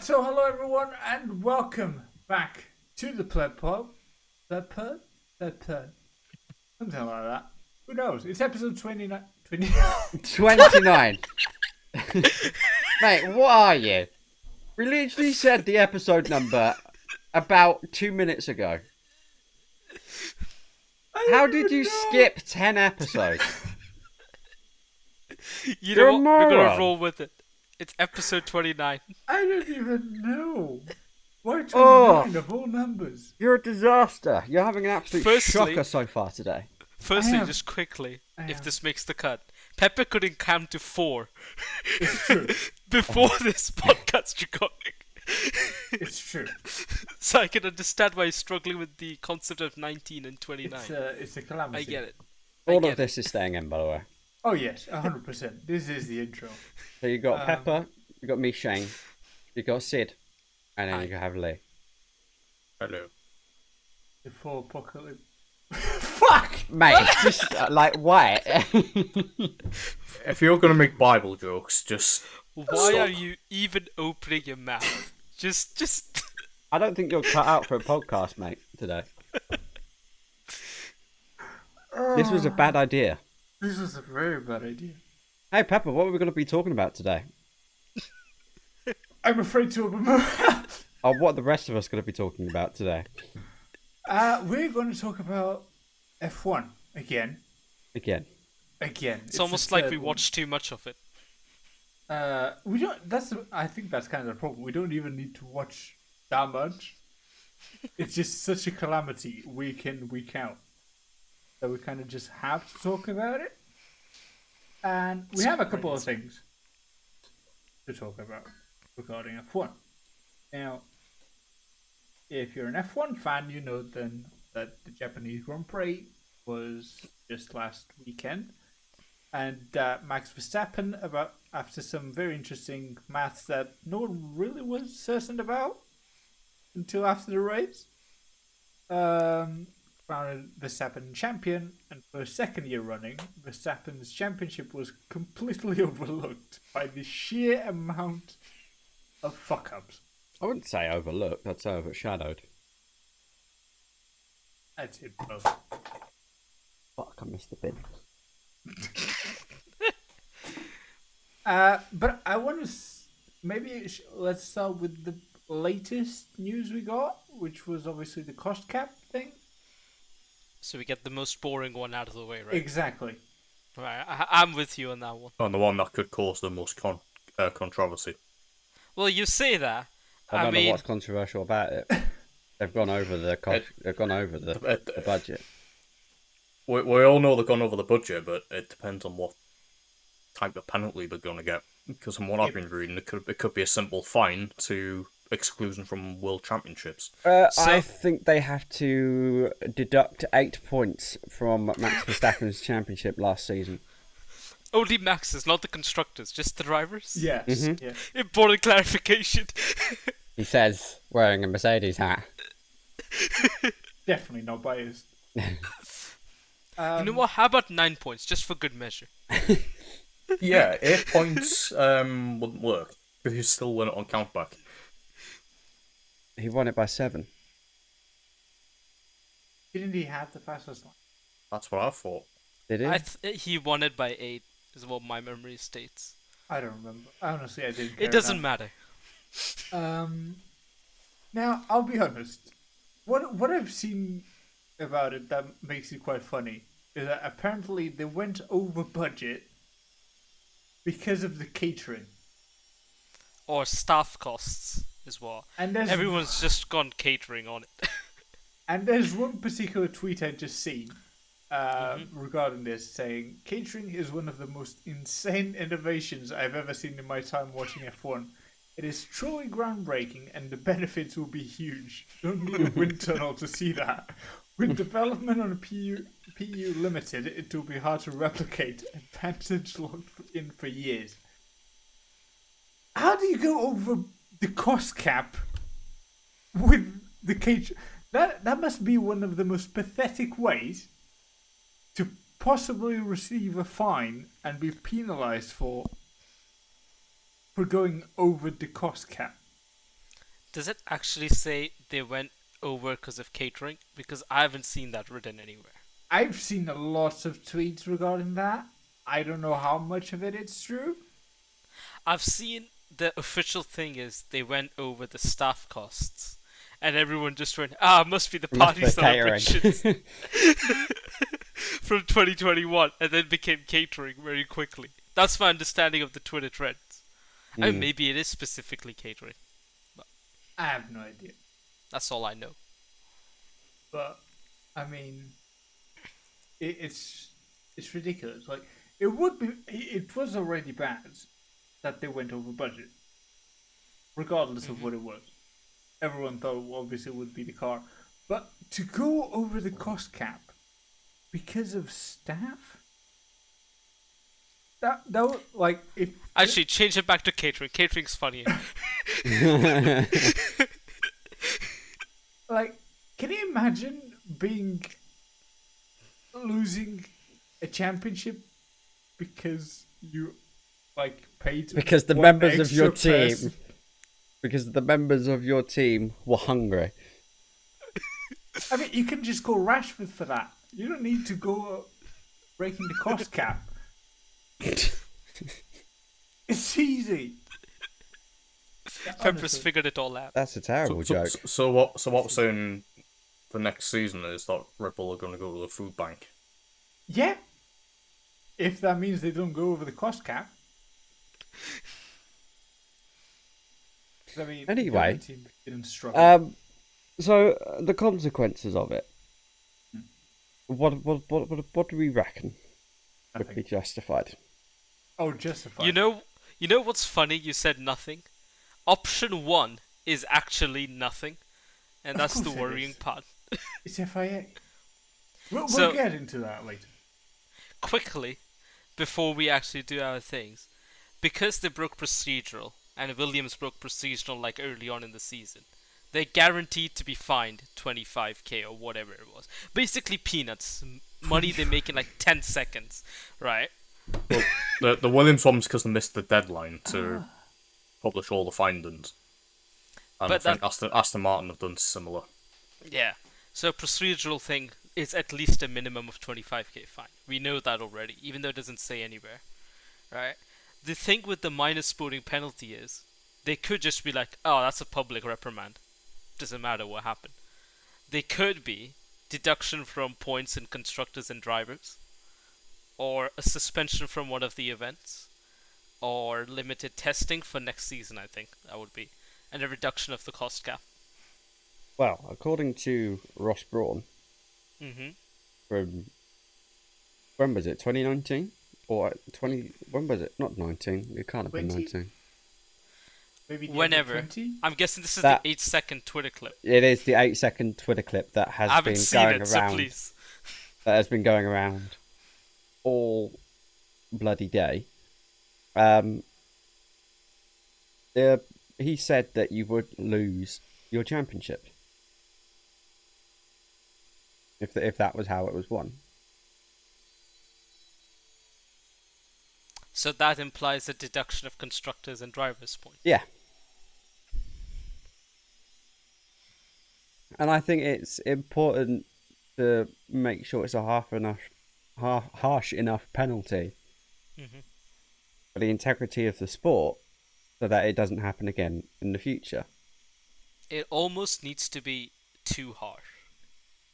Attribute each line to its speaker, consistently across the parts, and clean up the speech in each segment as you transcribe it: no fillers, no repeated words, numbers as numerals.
Speaker 1: Right, so hello everyone and welcome back to the PlebPod. PlebPod? PlebPod. Something like that. Who knows? It's episode 29.
Speaker 2: 29. Mate, what are you? We literally said the episode number about 2 minutes ago. How did you skip 10 episodes?
Speaker 3: You're
Speaker 2: a
Speaker 3: what? We're gonna
Speaker 2: moron.
Speaker 3: roll with it. It's episode 29.
Speaker 1: I don't even know. Why 29 of all numbers?
Speaker 2: You're a disaster. You're having an absolute
Speaker 3: Firstly-
Speaker 2: shocker so far today.
Speaker 3: Firstly,
Speaker 1: am.
Speaker 3: just quickly,
Speaker 1: I
Speaker 3: if
Speaker 1: am.
Speaker 3: this makes the cut, Pepper couldn't count to 4
Speaker 1: It's true.
Speaker 3: before this podcast recording.
Speaker 1: It's true.
Speaker 3: So I can understand why he's struggling with the concept of 19 and 29.
Speaker 1: It's a calamity.
Speaker 3: I get it.
Speaker 2: All of this is staying in, by the way.
Speaker 1: Oh yes, 100%. This is the intro.
Speaker 2: So you got Pepper, you got me, Shane, you got Sid, and then you have Lee.
Speaker 4: Hello.
Speaker 1: Before apocalypse. Fuck!
Speaker 2: Mate, just why?
Speaker 4: If you're gonna make Bible jokes, just
Speaker 3: Why
Speaker 4: Stop.
Speaker 3: are you even opening your mouth? Just.
Speaker 2: I don't think you're cut out for a podcast, mate, today. This was a bad idea.
Speaker 1: This was a very bad idea.
Speaker 2: Hey, Pepper, what are we going to be talking about today?
Speaker 1: I'm afraid to open my mouth.
Speaker 2: Or what are the rest of us going to be talking about today?
Speaker 1: We're going to talk about F1 again.
Speaker 2: Again.
Speaker 3: It's almost like we watched too much of it.
Speaker 1: We don't. I think that's kind of the problem. We don't even need to watch that much. It's just such a calamity week in, week out, that we kind of just have to talk about it. And we have a couple of things to talk about regarding F1. Now, if you're an F1 fan, you know then that the Japanese Grand Prix was just last weekend. And Max Verstappen, after some very interesting maths that no one really was certain about until after the race, crowned Verstappen champion, and for a second year running, Verstappen's championship was completely overlooked by the sheer amount of fuck-ups.
Speaker 2: I wouldn't say overlooked, I'd say overshadowed.
Speaker 1: I'd say both.
Speaker 2: Fuck, I missed the bin.
Speaker 1: But I want to let's start with the latest news we got, which was obviously the cost cap thing.
Speaker 3: So we get the most boring one out of the way, right?
Speaker 1: Exactly.
Speaker 3: Right, I'm with you on that one.
Speaker 4: on the one that could cause the most controversy.
Speaker 3: Well, you say that.
Speaker 2: I don't know
Speaker 3: mean,
Speaker 2: what's controversial about it. They've gone over the the budget.
Speaker 4: We all know they've gone over the budget, but it depends on what type of penalty they're going to get. Because from what I've been reading, it could be a simple fine to exclusion from World Championships.
Speaker 2: I think they have to deduct 8 points from Max Verstappen's championship last season.
Speaker 3: only Max's, not the constructors, just the drivers.
Speaker 1: Yes.
Speaker 2: Mhm.
Speaker 1: Yeah.
Speaker 3: Important clarification.
Speaker 2: He says, wearing a Mercedes hat.
Speaker 1: Definitely not biased.
Speaker 3: You know what? How about 9 points, just for good measure?
Speaker 4: Yeah, 8 points wouldn't work, because you still win it on countback.
Speaker 2: He won it by 7.
Speaker 1: Didn't he have the fastest line?
Speaker 4: That's what I thought.
Speaker 2: Did he?
Speaker 3: He won it by 8, is what my memory states.
Speaker 1: I don't remember. Honestly, I didn't care
Speaker 3: It doesn't
Speaker 1: enough.
Speaker 3: matter.
Speaker 1: Now, I'll be honest. What I've seen about it that makes it quite funny is that apparently they went over budget because of the catering.
Speaker 3: Or staff costs, is what.
Speaker 1: And there's
Speaker 3: Everyone's just gone catering on it.
Speaker 1: And there's one particular tweet I just seen regarding this saying, catering is one of the most insane innovations I've ever seen in my time watching F1. It is truly groundbreaking and the benefits will be huge. Don't need a wind tunnel to see that. With development on a PU Limited, it will be hard to replicate. Advantage locked in for years. How do you go over the cost cap with the catering? That must be one of the most pathetic ways to possibly receive a fine and be penalized for going over the cost cap.
Speaker 3: Does it actually say they went over because of catering? Because I haven't seen that written anywhere.
Speaker 1: I've seen a lot of tweets regarding that. I don't know how much of it is true.
Speaker 3: I've seen the official thing is they went over the staff costs. And everyone just went, must be the party celebrations from 2021, and then became catering very quickly. That's my understanding of the Twitter trends. I mean, maybe it is specifically catering. But
Speaker 1: I have no idea.
Speaker 3: that's all I know.
Speaker 1: But I mean, it's ridiculous. Like it was already bad that they went over budget, regardless of what it was. Everyone thought obviously it would be the car, but to go over the cost cap because of staff, that was like if
Speaker 3: Actually, change it back to catering. Catering's funnier.
Speaker 1: like, can you imagine losing a championship because you paid
Speaker 2: because the
Speaker 1: one
Speaker 2: members of your
Speaker 1: extra
Speaker 2: team,
Speaker 1: person?
Speaker 2: because the members of your team were hungry.
Speaker 1: I mean, you can just go Rashford for that. You don't need to go breaking the cost cap. It's easy. Yeah,
Speaker 3: Peppers
Speaker 1: honestly.
Speaker 3: figured it all out.
Speaker 2: That's a terrible joke.
Speaker 4: So what we're saying for next season is that Red Bull are going to go to the food bank.
Speaker 1: Yeah. If that means they don't go over the cost cap. I mean, the
Speaker 2: Anyway,
Speaker 1: other team didn't struggle.
Speaker 2: So the consequences of it. What do we reckon would be
Speaker 1: Nothing.
Speaker 2: justified?
Speaker 1: Oh, justified.
Speaker 3: You know what's funny? You said nothing. Option 1 is actually nothing, and
Speaker 1: Of
Speaker 3: that's the
Speaker 1: course it
Speaker 3: worrying
Speaker 1: is.
Speaker 3: part.
Speaker 1: It's FIA. We'll
Speaker 3: So-
Speaker 1: get into that later.
Speaker 3: Quickly, before we actually do our things, because they broke procedural, and Williams broke procedural like early on in the season, they're guaranteed to be fined 25k or whatever it was. Basically peanuts. Money they make in like 10 seconds, right?
Speaker 4: Well, the Williams one's because they missed the deadline to publish all the findings. And
Speaker 3: But
Speaker 4: I think Aston Martin have done similar.
Speaker 3: Yeah. So procedural thing is at least a minimum of 25k fine. We know that already, even though it doesn't say anywhere, right? The thing with the minor sporting penalty is they could just be like, oh, that's a public reprimand. Doesn't matter what happened. They could be deduction from points in constructors and drivers, or a suspension from one of the events, or limited testing for next season, I think that would be, and a reduction of the cost cap.
Speaker 2: Well, according to Ross Brawn, from when was it? 2019 or 20? When was it? Not 19. It can't have been
Speaker 1: 20?
Speaker 2: 19.
Speaker 1: Maybe the
Speaker 3: Whenever.
Speaker 1: end of 20?
Speaker 3: I'm guessing this is
Speaker 2: That-
Speaker 3: the 8-second Twitter clip.
Speaker 2: It is the 8-second Twitter clip that
Speaker 3: I
Speaker 2: has
Speaker 3: haven't
Speaker 2: been
Speaker 3: seen
Speaker 2: going
Speaker 3: it, so
Speaker 2: around.
Speaker 3: please.
Speaker 2: That has been going around all bloody day. He said that you would lose your championship if that was how it was won.
Speaker 3: So that implies a deduction of constructors and drivers' points.
Speaker 2: Yeah. And I think it's important to make sure it's a harsh enough penalty for the integrity of the sport, so that it doesn't happen again in the future.
Speaker 3: It almost needs to be too harsh.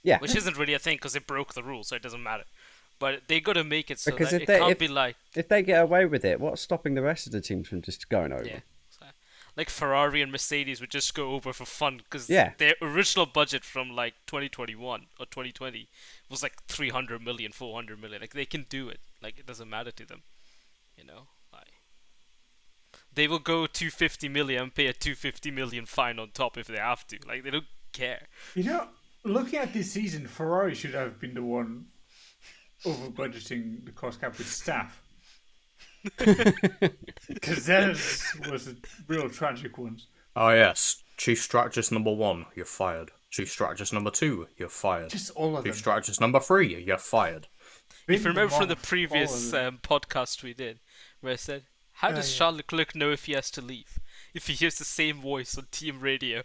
Speaker 2: Yeah,
Speaker 3: Which isn't really a thing because it broke the rules, so it doesn't matter. But they got to make it so
Speaker 2: Because
Speaker 3: that
Speaker 2: if
Speaker 3: it
Speaker 2: they-
Speaker 3: can't
Speaker 2: if-
Speaker 3: be like,
Speaker 2: if they get away with it, what's stopping the rest of the teams from just going over?
Speaker 3: yeah, like Ferrari and Mercedes would just go over for fun because
Speaker 2: Yeah.
Speaker 3: their original budget from like 2021 or 2020 was like 300 million, 400 million. Like they can do it. Like it doesn't matter to them, you know. Like they will go 250 million and pay a 250 million fine on top if they have to. Like they don't care.
Speaker 1: You know, looking at this season, Ferrari should have been the one over budgeting the cost cap with staff. Because theirs was a real tragic one.
Speaker 4: Oh yes, Chief Strategist number 1, you're fired. Chief Strategist number 2, you're fired.
Speaker 1: Just all of them.
Speaker 4: Chief Strategist number 3, you're fired.
Speaker 3: If you remember from the
Speaker 1: All
Speaker 3: previous
Speaker 1: of them.
Speaker 3: podcast we did, where I said, how does
Speaker 1: yeah.
Speaker 3: Charles Leclerc know if he has to leave? if he hears the same voice on team radio.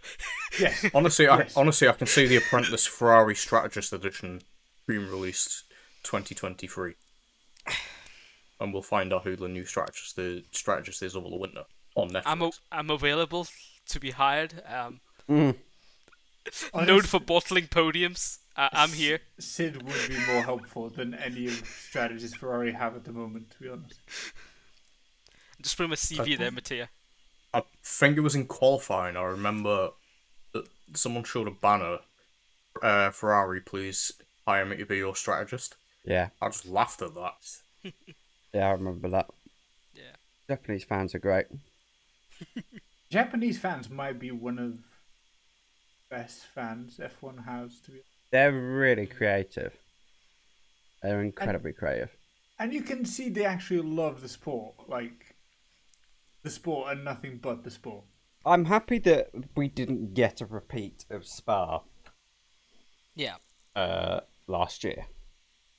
Speaker 1: Yes.
Speaker 4: Honestly,
Speaker 1: Yes.
Speaker 4: I can see the Apprentice Ferrari Strategist Edition being released 2023, and we'll find out who the new strategist is over the winter on Netflix.
Speaker 3: I'm available to be hired.
Speaker 2: Mm.
Speaker 3: Known for bottling podiums. I'm here.
Speaker 1: Sid would be more helpful than any of the strategists Ferrari have at the moment, to be honest.
Speaker 3: Just put my CV there, Mattia.
Speaker 4: I think it was in qualifying. I remember that someone showed a banner. Ferrari, please hire me to be your strategist.
Speaker 2: Yeah.
Speaker 4: I just laughed at that.
Speaker 2: Yeah, I remember that.
Speaker 3: Yeah.
Speaker 2: Japanese fans are great.
Speaker 1: Japanese fans might be one of the best fans F1 has, to be honest.
Speaker 2: They're really creative. They're incredibly creative.
Speaker 1: And you can see they actually love the sport. Like, the sport and nothing but the sport.
Speaker 2: I'm happy that we didn't get a repeat of Spa
Speaker 3: Yeah.
Speaker 2: last year,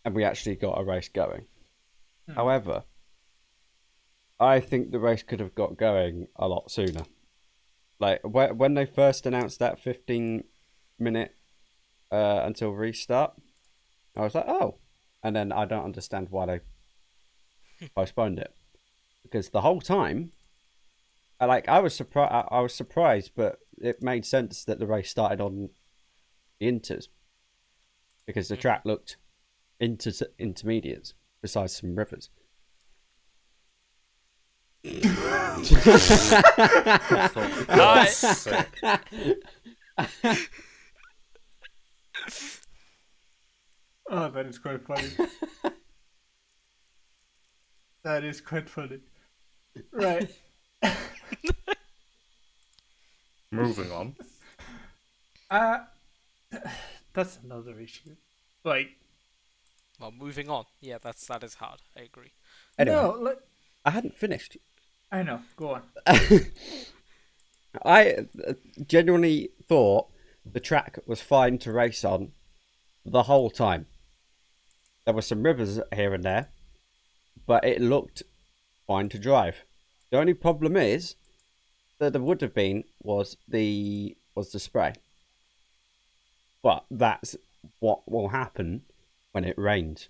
Speaker 2: and we actually got a race going. However, I think the race could have got going a lot sooner. Like when they first announced that 15-minute until restart, I was like, oh, and then I don't understand why they postponed it, because the whole time, I was surprised, but it made sense that the race started on the inters, because the track looked intermediates besides some rivers.
Speaker 1: Oh, that is quite funny. That is quite funny. Right.
Speaker 4: Moving on.
Speaker 1: That's another issue. Like,
Speaker 3: Well, moving on. Yeah, that is hard. I agree.
Speaker 2: Anyway,
Speaker 1: no, like,
Speaker 2: I hadn't finished.
Speaker 1: I know. Go on.
Speaker 2: I genuinely thought the track was fine to race on the whole time. There were some rivers here and there, but it looked fine to drive. The only problem is that there would have been was the spray. But that's what will happen when it rains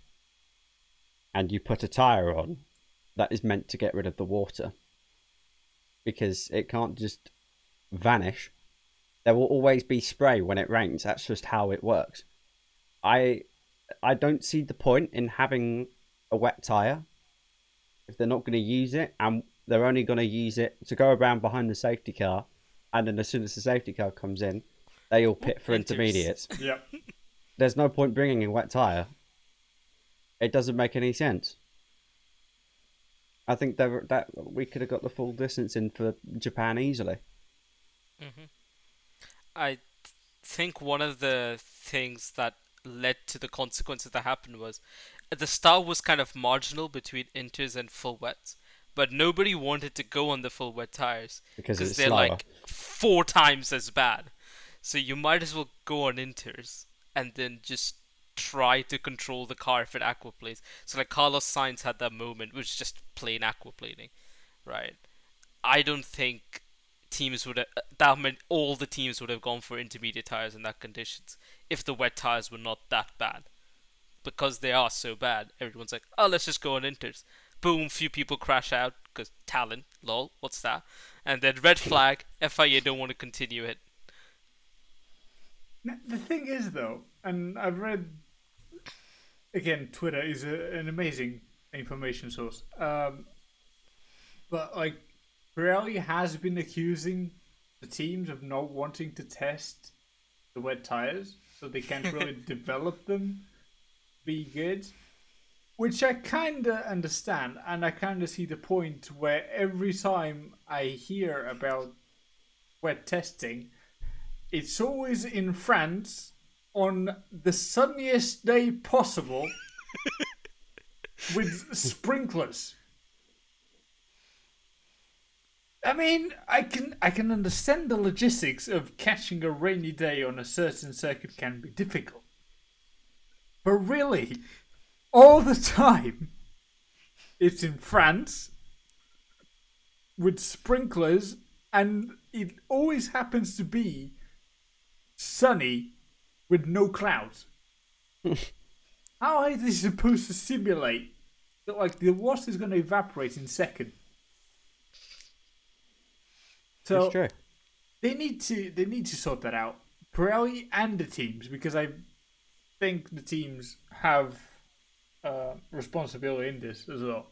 Speaker 2: and you put a tyre on that is meant to get rid of the water, because it can't just vanish. There will always be spray when it rains. That's just how it works. I don't see the point in having a wet tyre if they're not going to use it, and they're only going to use it to go around behind the safety car, and then as soon as the safety car comes in, they all pit for intermediates.
Speaker 1: Yep.
Speaker 2: There's no point bringing a wet tyre. It doesn't make any sense. I think that we could have got the full distance in for Japan easily.
Speaker 3: I think one of the things that led to the consequences that happened was the start was kind of marginal between inters and full wets, but nobody wanted to go on the full wet tires
Speaker 2: Because it's
Speaker 3: they're
Speaker 2: slower.
Speaker 3: like 4 times as bad. So you might as well go on inters and then just try to control the car if it aquaplanes. So like Carlos Sainz had that moment, which is just plain aquaplaning, right? I don't think teams would have that meant all the teams would have gone for intermediate tires in that conditions if the wet tires were not that bad. Because they are so bad, everyone's like, oh, let's just go on inters. Boom, few people crash out because talent, lol, what's that? And then red flag, FIA don't want to continue it.
Speaker 1: Now, the thing is, though, and I've read, again, Twitter is an amazing information source. But, like, Pirelli has been accusing the teams of not wanting to test the wet tires, so they can't really develop them be good. Which I kind of understand, and I kind of see the point where every time I hear about wet testing, it's always in France on the sunniest day possible with sprinklers. I mean, I can understand the logistics of catching a rainy day on a certain circuit can be difficult. But really, all the time, it's in France with sprinklers and it always happens to be sunny with no clouds. How are they supposed to simulate that, like, the water is going to evaporate in second? So
Speaker 2: It's true.
Speaker 1: they need to sort that out, Pirelli and the teams, because I think the teams have responsibility in this as well,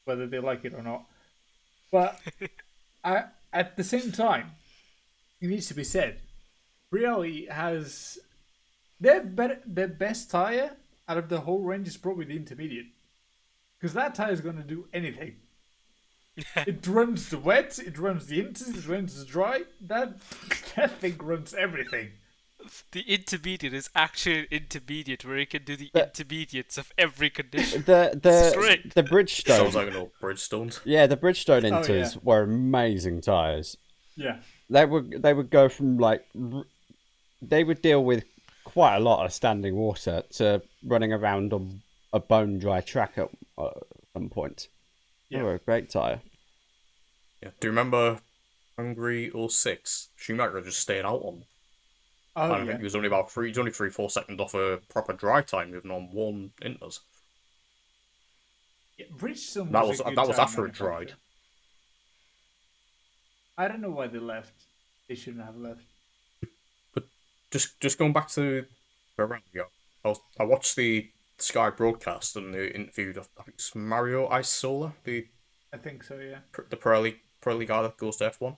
Speaker 1: whether they like it or not. But at the same time, it needs to be said, Pirelli has their best tire out of the whole range is probably the intermediate, because that tire is going to do anything. It runs the wet, it runs the inters, it runs the dry. That thing runs everything.
Speaker 3: The intermediate is actually an intermediate where it can do the intermediates of every condition.
Speaker 2: The
Speaker 3: Straight.
Speaker 2: the Bridgestone.
Speaker 4: Sounds like an old Bridgestones.
Speaker 2: Yeah, the Bridgestone
Speaker 1: Oh,
Speaker 2: Inters
Speaker 1: yeah.
Speaker 2: were amazing tires.
Speaker 1: Yeah.
Speaker 2: They would go from they would deal with quite a lot of standing water to running around on a bone dry track at some point. They
Speaker 1: Yeah.
Speaker 2: were a great tire.
Speaker 4: Yeah. Do you remember Hungary 06? Schumacher just stayed out on.
Speaker 1: Oh,
Speaker 4: I
Speaker 1: yeah.
Speaker 4: think he was only 3-4 seconds off a proper dry time, even on one inters.
Speaker 1: Yeah, Bridgestone
Speaker 4: That
Speaker 1: was
Speaker 4: was
Speaker 1: a good
Speaker 4: that was
Speaker 1: tire
Speaker 4: after it dried.
Speaker 1: manufacturer. I don't know why they left. They shouldn't have left.
Speaker 4: But just going back to Ferrari, I watched the Sky broadcast and they interviewed, I think it's Mario Isola, the
Speaker 1: I think so, yeah.
Speaker 4: Pirelli guy that goes to F1.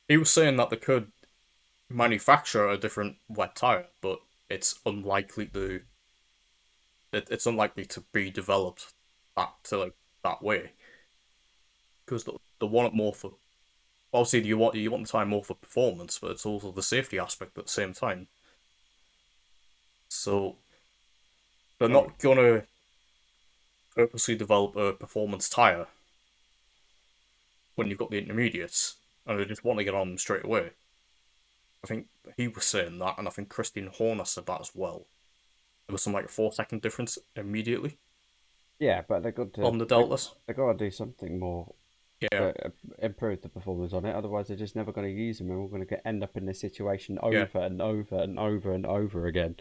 Speaker 4: He was saying that they could manufacture a different wet tire, but it's unlikely to be developed that way, because they want it more for, obviously you want the tire more for performance, but it's also the safety aspect at the same time. So they're not gonna purposely develop a performance tire when you've got the intermediates, and they just want to get on them straight away. I think he was saying that, and I think Christian Horner said that as well. There was some like a 4-second difference immediately
Speaker 2: Yeah, but they got to
Speaker 4: on the deltas.
Speaker 2: They got to do something more
Speaker 4: Yeah,
Speaker 2: to improve the performance on it. Otherwise, they're just never going to use them, and we're going to end up in this situation over
Speaker 4: Yeah.
Speaker 2: and over and over and over again.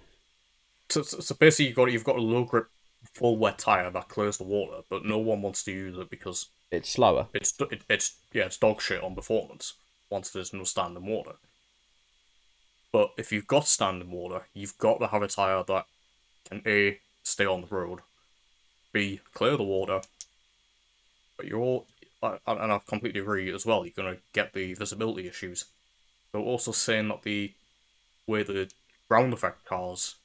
Speaker 4: so basically you've got a low grip full wet tire that clears the water, but no one wants to use it because
Speaker 2: It's slower.
Speaker 4: it's dog shit on performance once there's no standing water. But if you've got standing water, you've got to have a tire that can A, stay on the road, B, clear the water, but you're all, and I completely agree as well, you're going to get the visibility issues. They're also saying that the way the ground effect cars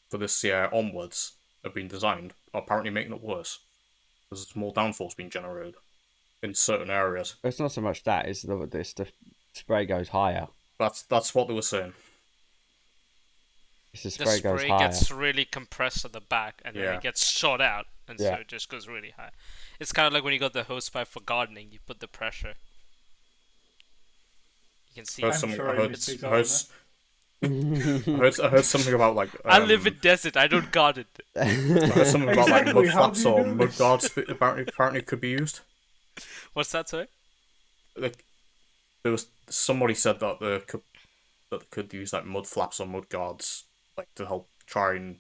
Speaker 4: for this year onwards have been designed are apparently making it worse, because there's more downforce being generated in certain areas.
Speaker 2: It's not so much that; it's the spray goes higher.
Speaker 4: That's what they were saying.
Speaker 2: It's the
Speaker 3: The
Speaker 2: spray goes
Speaker 3: spray
Speaker 2: higher.
Speaker 3: gets really compressed at the back, and then
Speaker 4: Yeah.
Speaker 3: it gets shot out, and so
Speaker 2: Yeah.
Speaker 3: it just goes really high. It's kind of like when you got the hose pipe for gardening. You put the pressure. You can see.
Speaker 4: I heard
Speaker 1: I'm
Speaker 4: something.
Speaker 1: sure
Speaker 4: I
Speaker 1: I
Speaker 4: heard,
Speaker 1: missed it
Speaker 4: I
Speaker 1: on
Speaker 4: heard,
Speaker 1: that.
Speaker 4: I heard something about like.
Speaker 3: I live in desert. I don't garden.
Speaker 4: I heard something about like
Speaker 1: Exactly,
Speaker 4: mud
Speaker 1: how
Speaker 4: flaps
Speaker 1: do you
Speaker 4: or
Speaker 1: know
Speaker 4: mud
Speaker 1: this?
Speaker 4: guards apparently could be used.
Speaker 3: What's that, sorry?
Speaker 4: Like there was somebody said that they could use like mud flaps or mud guards like to try and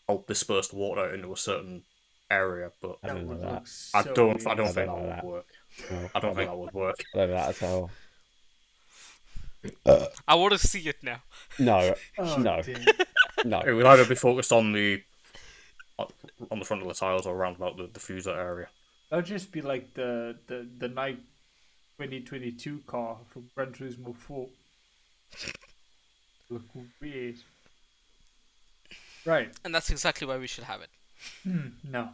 Speaker 4: help disperse the water into a certain area, but
Speaker 2: I don't know
Speaker 1: would
Speaker 2: that.
Speaker 1: look
Speaker 4: I
Speaker 1: so
Speaker 4: don't
Speaker 1: weird.
Speaker 4: think
Speaker 2: I
Speaker 4: that
Speaker 2: don't know
Speaker 4: would
Speaker 2: that.
Speaker 4: work.
Speaker 2: No,
Speaker 4: I don't think that would work.
Speaker 2: I don't know that at all.
Speaker 3: I want to see it now.
Speaker 2: No,
Speaker 1: Oh,
Speaker 2: no,
Speaker 1: dear.
Speaker 2: no.
Speaker 4: It would either be focused on the front of the tiles or around about the diffuser area.
Speaker 1: That'll just be like the night 2022 car from Gran Turismo 4. Look weird. Right.
Speaker 3: And that's exactly why we should have it.
Speaker 1: No.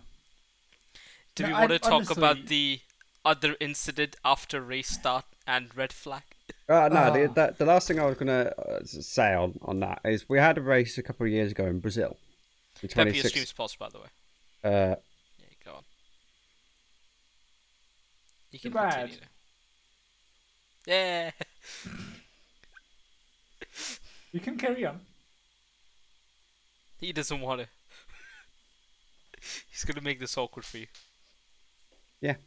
Speaker 3: Do
Speaker 1: No,
Speaker 3: we want to talk
Speaker 1: honestly-
Speaker 3: about the other incident after race start and red flag?
Speaker 2: The last thing I was gonna say on that is we had a race a couple of years ago in Brazil. In
Speaker 3: Pepe
Speaker 2: 26.
Speaker 3: stream spots, by the way.
Speaker 2: Uh,
Speaker 3: Yeah, go on. You
Speaker 1: Too
Speaker 3: can
Speaker 1: bad.
Speaker 3: continue. Yeah.
Speaker 1: You can carry on.
Speaker 3: He doesn't want to. He's gonna make this awkward for you.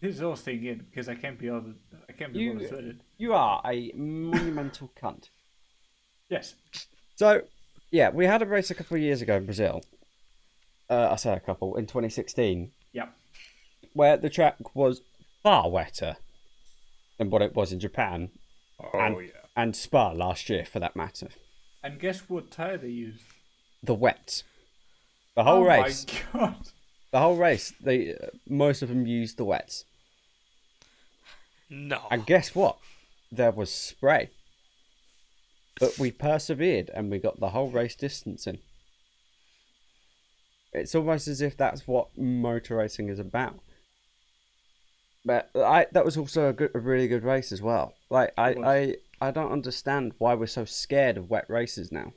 Speaker 1: This whole thing in because I can't be bothered. I can't be bothered with it.
Speaker 2: You are a monumental cunt.
Speaker 1: Yes.
Speaker 2: So, yeah, we had a race a couple of years ago in Brazil. I say a couple, in 2016.
Speaker 1: Yep.
Speaker 2: Where the track was far wetter than what it was in Japan.
Speaker 4: Oh, yeah.
Speaker 2: And Spa last year, for that matter.
Speaker 1: And guess what tire they used?
Speaker 2: The wets. The whole race.
Speaker 1: Oh my god.
Speaker 2: The whole race, most of them used the wets.
Speaker 3: No.
Speaker 2: And guess what? There was spray. But we persevered and we got the whole race distance in. It's almost as if that's what motor racing is about. But that was also a really good race as well. Like I don't understand why we're so scared of wet races now.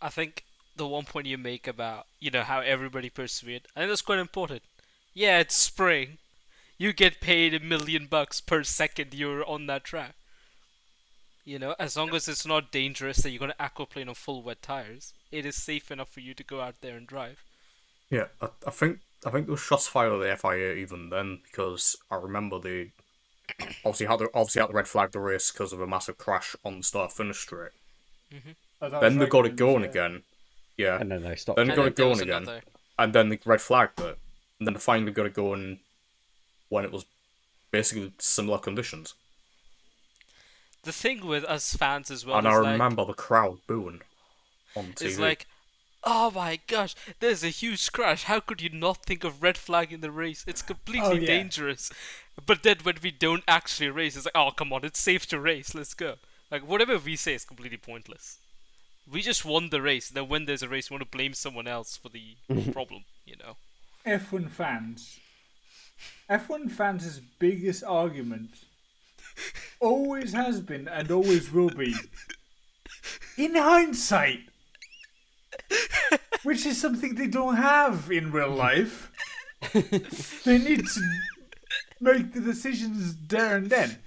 Speaker 3: I think the one point you make about, how everybody persevered, I think that's quite important. Yeah, it's spring. You get paid $1 million per second you're on that track. As long as it's not dangerous that you're going to aquaplane on full wet tires, it is safe enough for you to go out there and drive.
Speaker 4: Yeah, I think there was shots fired at the FIA even then, because I remember they obviously had the red flag the race because of a massive crash on the start-finish straight.
Speaker 3: Mm-hmm.
Speaker 4: Then they got it going again. Yeah.
Speaker 2: And then they stopped.
Speaker 4: Then they got it going again.
Speaker 3: Another...
Speaker 4: And then they red flagged it. And then they finally got it going when it was basically similar conditions.
Speaker 3: The thing with us fans as well
Speaker 4: and
Speaker 3: is
Speaker 4: I remember the crowd booing on TV.
Speaker 3: It's like, oh my gosh, there's a huge crash. How could you not think of red flag in the race? It's completely dangerous. But then when we don't actually race, it's like, oh, come on, it's safe to race. Let's go. Like, whatever we say is completely pointless. We just won the race. Then when there's a race, we want to blame someone else for the problem,
Speaker 1: F1 fans. F1 fans' biggest argument always has been and always will be, in hindsight, which is something they don't have in real life. They need to make the decisions there and then.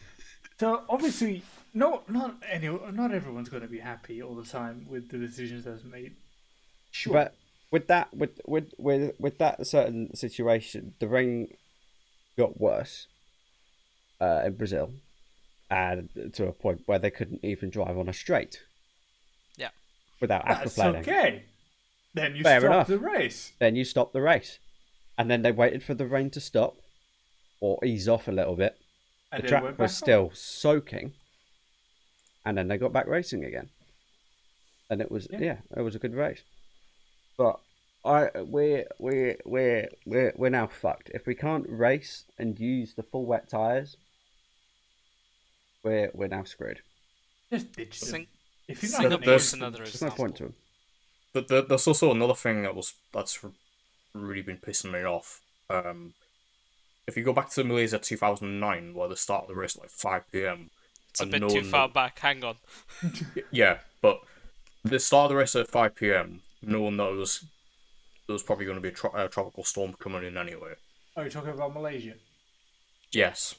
Speaker 1: So obviously, not everyone's going to be happy all the time with the decisions that's made. Sure,
Speaker 2: but with that certain situation, the rain got worse in Brazil, and to a point where they couldn't even drive on a straight.
Speaker 3: Yeah,
Speaker 2: without
Speaker 1: that's
Speaker 2: aquaplaning.
Speaker 1: okay. Then you
Speaker 2: Fair
Speaker 1: stop
Speaker 2: enough.
Speaker 1: the race.
Speaker 2: Then you stop the race, and then they waited for the rain to stop or ease off a little bit.
Speaker 1: And
Speaker 2: The
Speaker 1: then
Speaker 2: track
Speaker 1: went
Speaker 2: was
Speaker 1: back
Speaker 2: still soaking, and then they got back racing again, and it was it was a good race. But we're now fucked. If we can't race and use the full wet tires, we're now screwed.
Speaker 1: Just ditch them. If you're
Speaker 3: Singapore
Speaker 1: not
Speaker 3: is
Speaker 1: gonna use
Speaker 3: another
Speaker 1: them,
Speaker 2: There's no point to them.
Speaker 4: But there's also another thing that's really been pissing me off. If you go back to Malaysia 2009, where they started the race at like 5 p.m.
Speaker 3: It's a bit too far back. Hang on.
Speaker 4: Yeah, but they started the race at 5 p.m. No one knows there was probably going to be a tropical storm coming in anyway.
Speaker 1: Oh, you're talking about Malaysia?
Speaker 4: Yes.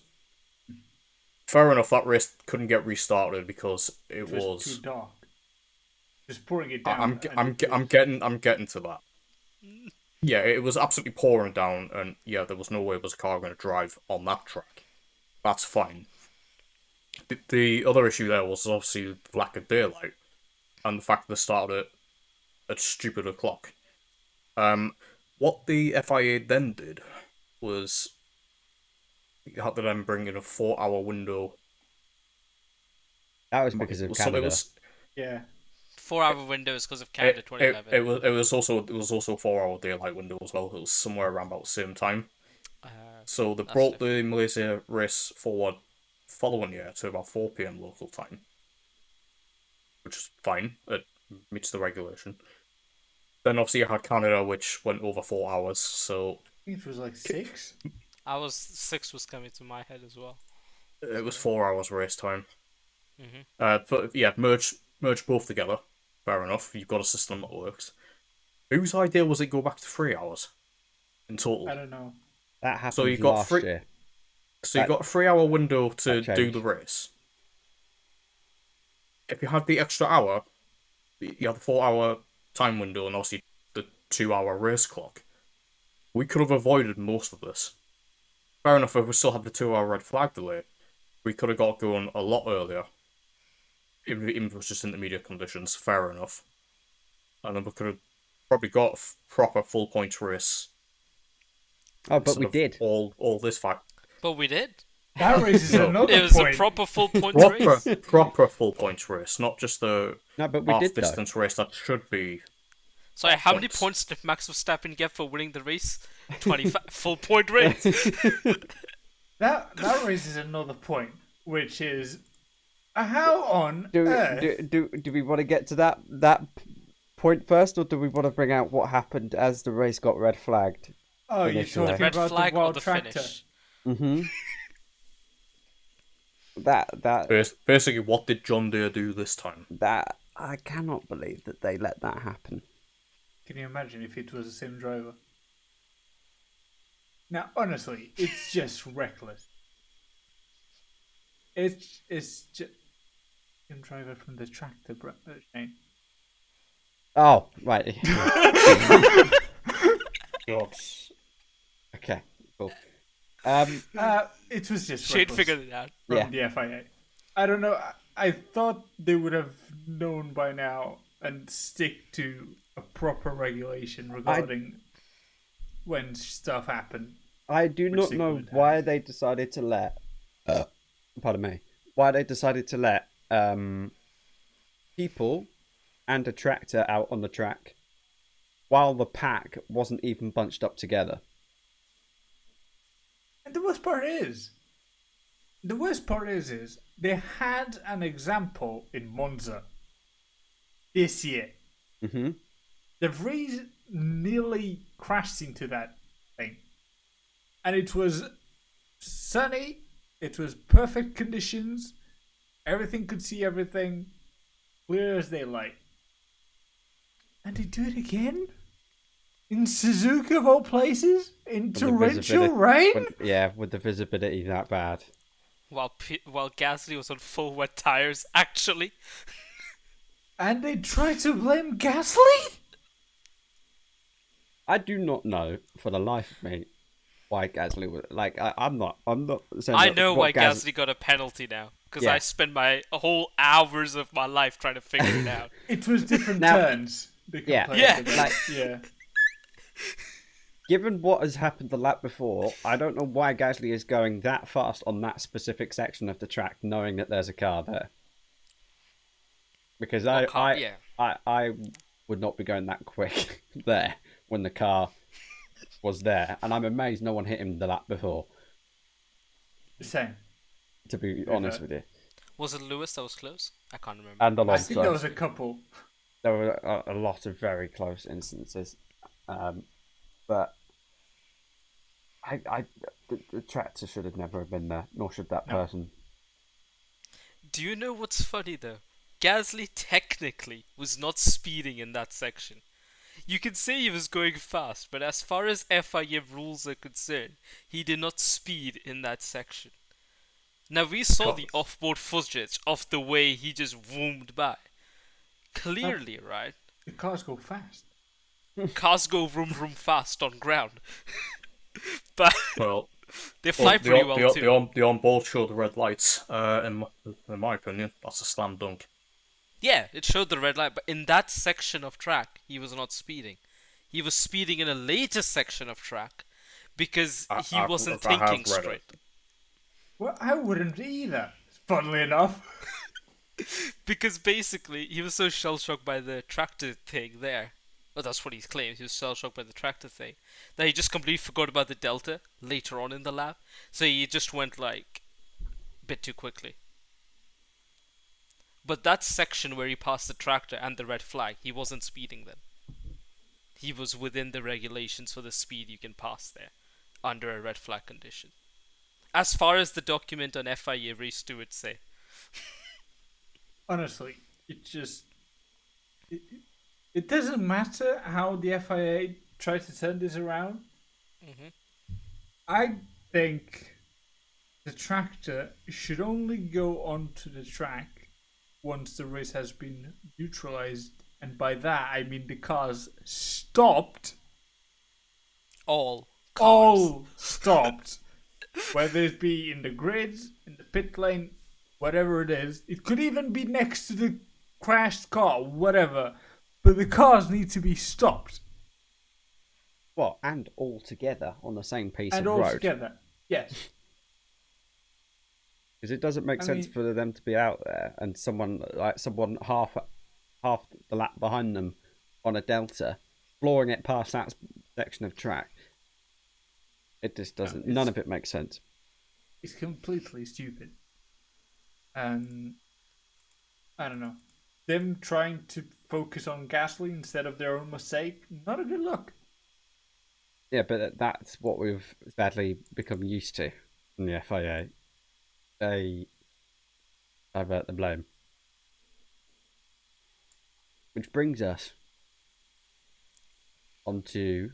Speaker 4: Fair enough, that race couldn't get restarted because it was
Speaker 1: too dark. Just pouring it down.
Speaker 4: I'm getting to that. Yeah, it was absolutely pouring down, and yeah, there was no way was a car going to drive on that track. That's fine. The other issue there was obviously the lack of daylight, and the fact that they started at stupid o'clock. What the FIA then did was you had to then bring in a 4-hour window.
Speaker 2: That was because of Canada.
Speaker 1: Yeah.
Speaker 3: 4-hour windows because of Canada 2011.
Speaker 4: It was also a 4-hour daylight window as well. It was somewhere around about the same time. So they brought the Malaysia race forward following year to about 4 p.m. local time, which is fine. It meets the regulation. Then obviously you had Canada, which went over 4 hours. So
Speaker 1: I think it was like 6.
Speaker 3: 6 was coming to my head as well.
Speaker 4: it was 4 hours race time.
Speaker 3: Mm-hmm.
Speaker 4: But yeah, merge both together. Fair enough. You've got a system that works. Whose idea was it go back to 3 hours in total?
Speaker 1: I don't know.
Speaker 2: That happened
Speaker 4: So you got
Speaker 2: last year.
Speaker 4: So you got a 3-hour window to
Speaker 2: that
Speaker 4: do
Speaker 2: changed.
Speaker 4: the race. If you had the extra hour, you had the 4-hour time window and obviously the 2-hour race clock. We could have avoided most of this. fair enough. If we still had the 2-hour red flag delay, we could have got going a lot earlier. Even if it was just intermediate conditions, fair enough. And then we could have probably got a proper full points race.
Speaker 2: Oh, but we
Speaker 4: instead of
Speaker 2: did.
Speaker 4: all this fact.
Speaker 3: But we did.
Speaker 1: That raises another
Speaker 3: It was
Speaker 1: point.
Speaker 3: a proper full points race.
Speaker 4: Proper full points race, not just the
Speaker 2: No, but we
Speaker 4: half
Speaker 2: did though.
Speaker 4: distance race that should be.
Speaker 3: Sorry, how many
Speaker 4: Points.
Speaker 3: points did Max Verstappen get for winning the race? 25 full point race.
Speaker 1: That raises another point, which is how on earth?
Speaker 2: Do we want to get to that point first, or do we want to bring out what happened as the race got red flagged?
Speaker 1: Oh, you're
Speaker 2: initially?
Speaker 1: talking
Speaker 3: Red
Speaker 1: about
Speaker 3: flag
Speaker 1: the
Speaker 3: or
Speaker 1: wild
Speaker 3: the
Speaker 1: tractor.
Speaker 3: finish?
Speaker 2: Mm-hmm. That
Speaker 4: Basically, what did John Deere do this time?
Speaker 2: I cannot believe that they let that happen.
Speaker 1: Can you imagine if it was a sim driver? Now, honestly, it's just reckless. It's just sim driver from the tractor, Shane.
Speaker 2: Oh, right.
Speaker 4: God.
Speaker 2: Okay, cool.
Speaker 1: It was just
Speaker 3: Shane
Speaker 1: reckless
Speaker 3: figured it out.
Speaker 1: from
Speaker 2: Yeah.
Speaker 1: the FIA. I don't know. I thought they would have known by now and stick to a proper regulation regarding when stuff happened.
Speaker 2: I do
Speaker 1: Which
Speaker 2: not
Speaker 1: they
Speaker 2: know
Speaker 1: could have.
Speaker 2: why they decided to let. Pardon me. Why they decided to let people and a tractor out on the track while the pack wasn't even bunched up together.
Speaker 1: And the worst part is they had an example in Monza this year.
Speaker 2: Mm-hmm.
Speaker 1: The Vries nearly crashed into that thing. And it was sunny, it was perfect conditions, everything could see everything, clear as daylight. And they do it again? In Suzuka of all places? In torrential rain?
Speaker 2: With the visibility that bad.
Speaker 3: While Gasly was on full wet tires, actually.
Speaker 1: And they try to blame Gasly?
Speaker 2: I do not know for the life of me why Gasly was like. I'm not saying.
Speaker 3: I
Speaker 2: that
Speaker 3: know
Speaker 2: what
Speaker 3: why Gasly got a penalty now. Because
Speaker 2: Yeah.
Speaker 3: I spent my whole hours of my life trying to figure it out.
Speaker 1: It was different
Speaker 2: Now-
Speaker 1: turns. They
Speaker 2: Yeah.
Speaker 1: complained
Speaker 3: Yeah.
Speaker 1: about.
Speaker 2: Like-
Speaker 1: yeah.
Speaker 2: Given what has happened the lap before, I don't know why Gasly is going that fast on that specific section of the track, knowing that there's a car there. Because
Speaker 3: yeah.
Speaker 2: I would not be going that quick there when the car was there, and I'm amazed no one hit him the lap before.
Speaker 1: Same.
Speaker 2: To be honest with you,
Speaker 3: Was it Lewis that was close? I can't remember.
Speaker 2: and
Speaker 1: I
Speaker 2: Alonso,
Speaker 1: think there was a couple.
Speaker 2: there were a lot of very close instances, but the tractor should have never been there, nor should that
Speaker 1: No.
Speaker 2: person.
Speaker 3: Do you know what's funny though? Gasly technically was not speeding in that section. You can say he was going fast, but as far as FIA rules are concerned, he did not speed in that section. Now we saw the off-board footage of the way he just zoomed by. Clearly, right?
Speaker 1: The cars go fast.
Speaker 3: Cars go vroom vroom fast on ground. But
Speaker 4: Well,
Speaker 3: they fly pretty well too.
Speaker 4: The on-board showed the red lights. In my opinion, that's a slam dunk.
Speaker 3: Yeah, it showed the red light, but in that section of track, he was not speeding. He was speeding in a later section of track because he wasn't
Speaker 4: I have
Speaker 3: thinking
Speaker 4: read
Speaker 3: straight.
Speaker 4: it.
Speaker 1: Well, I wouldn't either, funnily enough.
Speaker 3: Because basically, he was so shell-shocked by the tractor thing there. Well, that's what he claims. He was shell-shocked by the tractor thing. That he just completely forgot about the delta later on in the lap. So he just went, like, a bit too quickly. But that section where he passed the tractor and the red flag, he wasn't speeding then. He was within the regulations for the speed you can pass there, under a red flag condition. As far as the document on FIA race stewards say.
Speaker 1: Honestly, it just... It doesn't matter how the FIA try to turn this around.
Speaker 3: Mm-hmm.
Speaker 1: I think the tractor should only go onto the track once the race has been neutralized, and by that I mean the cars stopped.
Speaker 3: All cars.
Speaker 1: All stopped. Whether it be in the grids, in the pit lane, whatever it is. It could even be next to the crashed car, whatever. But the cars need to be stopped.
Speaker 2: What? And all together on the same piece
Speaker 1: And
Speaker 2: of
Speaker 1: all
Speaker 2: road.
Speaker 1: together. Yes.
Speaker 2: Because it doesn't make sense for them to be out there and someone half the lap behind them on a delta, flooring it past that section of track. It just doesn't. None of it makes sense.
Speaker 1: It's completely stupid. And I don't know. Them trying to focus on Gasly instead of their own mistake, not a good look.
Speaker 2: Yeah, but that's what we've sadly become used to in the FIA. They divert the blame. Which brings us onto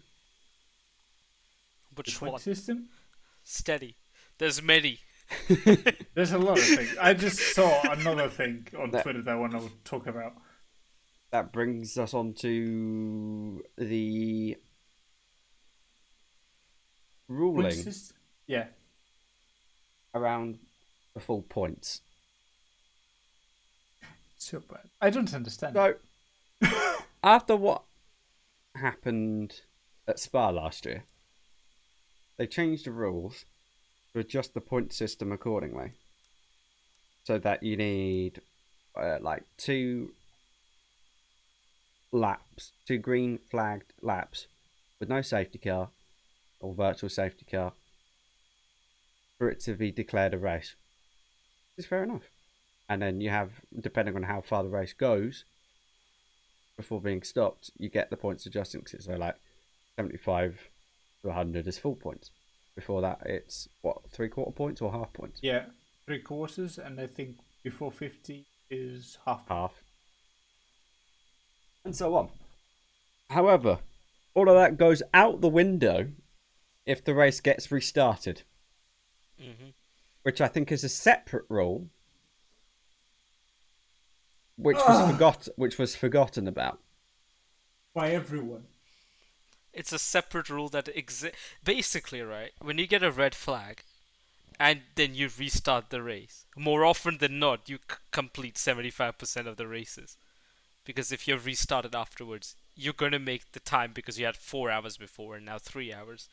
Speaker 3: Which
Speaker 1: Point
Speaker 3: one?
Speaker 1: system?
Speaker 3: Steady. There's many.
Speaker 1: There's a lot of things. I just saw another thing on Twitter that I want to talk about.
Speaker 2: that brings us onto the
Speaker 1: Point
Speaker 2: ruling
Speaker 1: system? Yeah.
Speaker 2: around the full points.
Speaker 1: So bad. I don't understand.
Speaker 2: So, after what happened at Spa last year, they changed the rules to adjust the point system accordingly. So that you need like 2 laps, 2 green flagged laps with no safety car or virtual safety car for it to be declared a race. It's fair enough. And then you have, depending on how far the race goes, before being stopped, you get the points adjusting. So like 75 to 100 is full points. Before that, it's what, 3/4 points or half points?
Speaker 1: Yeah, 3/4, and I think before 50 is half.
Speaker 2: Half. And so on. However, all of that goes out the window if the race gets restarted.
Speaker 3: Mm-hmm.
Speaker 2: Which I think is a separate rule, which was forgotten about.
Speaker 1: By everyone.
Speaker 3: It's a separate rule that exists. Basically, right, when you get a red flag and then you restart the race, more often than not, you complete 75% of the races. Because if you're restarted afterwards, you're going to make the time because you had 4 hours before and now 3 hours.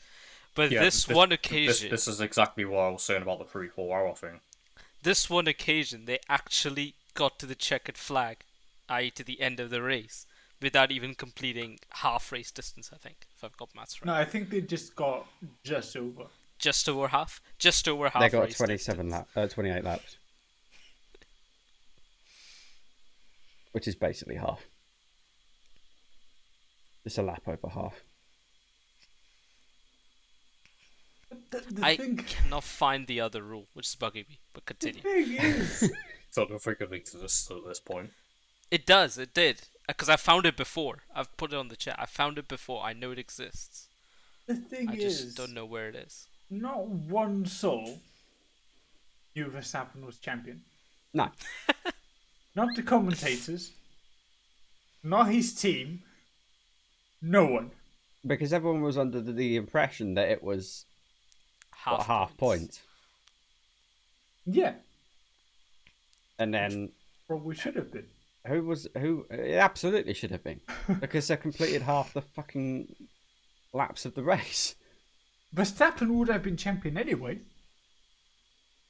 Speaker 3: But
Speaker 4: Yeah,
Speaker 3: this one occasion...
Speaker 4: This is exactly what I was saying about the 3-4 hour thing.
Speaker 3: This one occasion, they actually got to the checkered flag, i.e. to the end of the race, without even completing half race distance, I think, if I've got maths right.
Speaker 1: No, I think they just got just over.
Speaker 3: Just over half? Just over half.
Speaker 2: They got
Speaker 3: race
Speaker 2: 28 laps. Which is basically half. It's a lap over half.
Speaker 3: I cannot find the other rule, which is bugging me, but continue.
Speaker 1: The thing is...
Speaker 4: So I don't think it exists at this point.
Speaker 3: It does, it did. Because I found it before. I've put it on the chat. I found it before. I know it exists.
Speaker 1: The thing
Speaker 3: I
Speaker 1: is...
Speaker 3: just don't know where it is.
Speaker 1: Not one soul knew Verstappen was champion.
Speaker 2: No.
Speaker 1: Not the commentators. Not his team. No one.
Speaker 2: Because everyone was under the impression that it was half point.
Speaker 1: Yeah.
Speaker 2: And then
Speaker 1: Probably should have been.
Speaker 2: it absolutely should have been. Because they completed half the fucking laps of the race.
Speaker 1: Verstappen would have been champion anyway.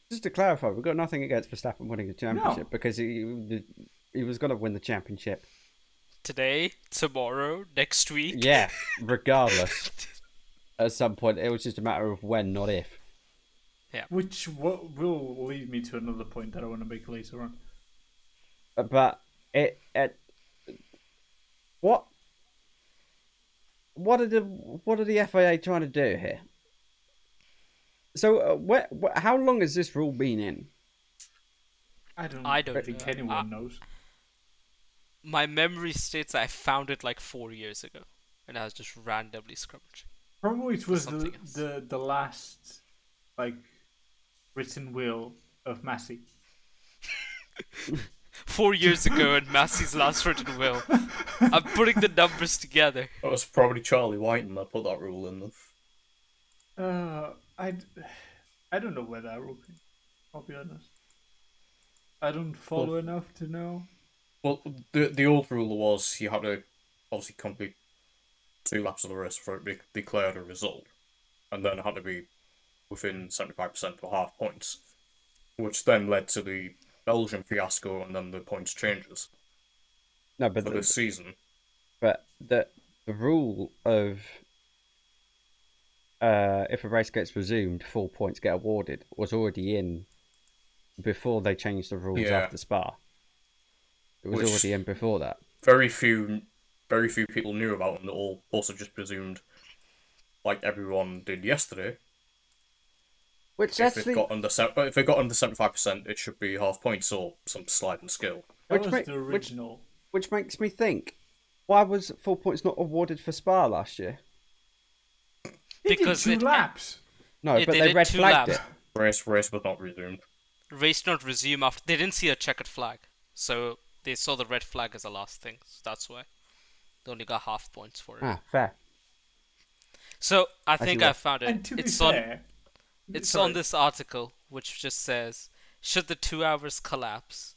Speaker 2: Just to clarify, we've got nothing against Verstappen winning the championship
Speaker 1: No.
Speaker 2: because he was going to win the championship.
Speaker 3: Today, tomorrow, next week.
Speaker 2: Yeah, regardless. At some point, it was just a matter of when, not if.
Speaker 3: Yeah.
Speaker 1: Which will lead me to another point that I want to make later on.
Speaker 2: But what are the FIA trying to do here? So, how long has this rule been in?
Speaker 1: I don't think
Speaker 3: know.
Speaker 1: anyone knows.
Speaker 3: My memory states I found it like 4 years ago, and I was just randomly scrummaging.
Speaker 1: Probably it was
Speaker 3: Something else.
Speaker 1: the last like written will of Massey.
Speaker 3: 4 years ago, and Massey's last written will. I'm putting the numbers together.
Speaker 4: It was probably Charlie Whiting that put that rule in them.
Speaker 1: I don't know where that rule came. I'll be honest. I don't follow enough to know.
Speaker 4: Well, the old rule was you had to obviously complete 2 laps of the race for it to be declared a result, and then it had to be within 75% for half points, which then led to the Belgian fiasco and then the points changes
Speaker 2: No, but
Speaker 4: for this season.
Speaker 2: But the rule of if a race gets resumed, 4 points get awarded was already in before they changed the rules
Speaker 4: Yeah.
Speaker 2: after Spa. It was
Speaker 4: Which-
Speaker 2: already in before that.
Speaker 4: Very few people knew about, and they all also just presumed, like everyone did yesterday,
Speaker 2: Which
Speaker 4: if
Speaker 2: actually,
Speaker 4: it got under 75%, it should be half points or some sliding scale.
Speaker 1: That
Speaker 2: Which
Speaker 1: was
Speaker 2: make-
Speaker 1: the original.
Speaker 2: which makes me think, why was 4 points not awarded for Spa last year?
Speaker 1: They
Speaker 3: Because
Speaker 1: did
Speaker 3: it-
Speaker 1: 2 laps.
Speaker 2: No,
Speaker 3: Yeah,
Speaker 2: but
Speaker 3: they
Speaker 2: they
Speaker 3: did
Speaker 2: red
Speaker 3: 2
Speaker 2: flagged
Speaker 3: laps.
Speaker 2: it.
Speaker 4: Race was not resumed.
Speaker 3: Race not resume after they didn't see a checkered flag, so they saw the red flag as the last thing. So that's why they only got half points for it.
Speaker 2: Ah, fair.
Speaker 3: So I
Speaker 2: As
Speaker 3: think
Speaker 2: you
Speaker 3: I
Speaker 2: were.
Speaker 3: found it.
Speaker 1: And to be
Speaker 3: It's
Speaker 1: fair,
Speaker 3: It's
Speaker 1: sorry.
Speaker 3: on this article, which just says, should the 2 hours collapse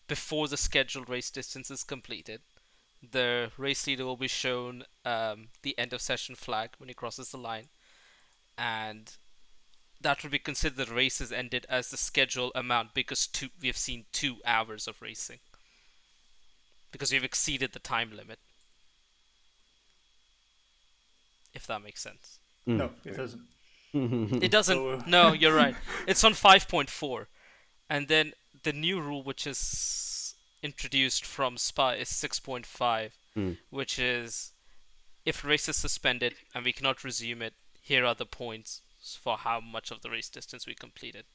Speaker 3: before the scheduled race distance is completed, the race leader will be shown the end of session flag when he crosses the line, and that would be considered the race has ended as the schedule amount because we have seen 2 hours of racing. Because we've exceeded the time limit. If that makes sense.
Speaker 1: No, it doesn't.
Speaker 3: It doesn't.
Speaker 1: So-
Speaker 3: No, you're right. It's on 5.4. And then the new rule, which is introduced from Spa, is 6.5, which is if a race is suspended and we cannot resume it, here are the points for how much of the race distance we completed.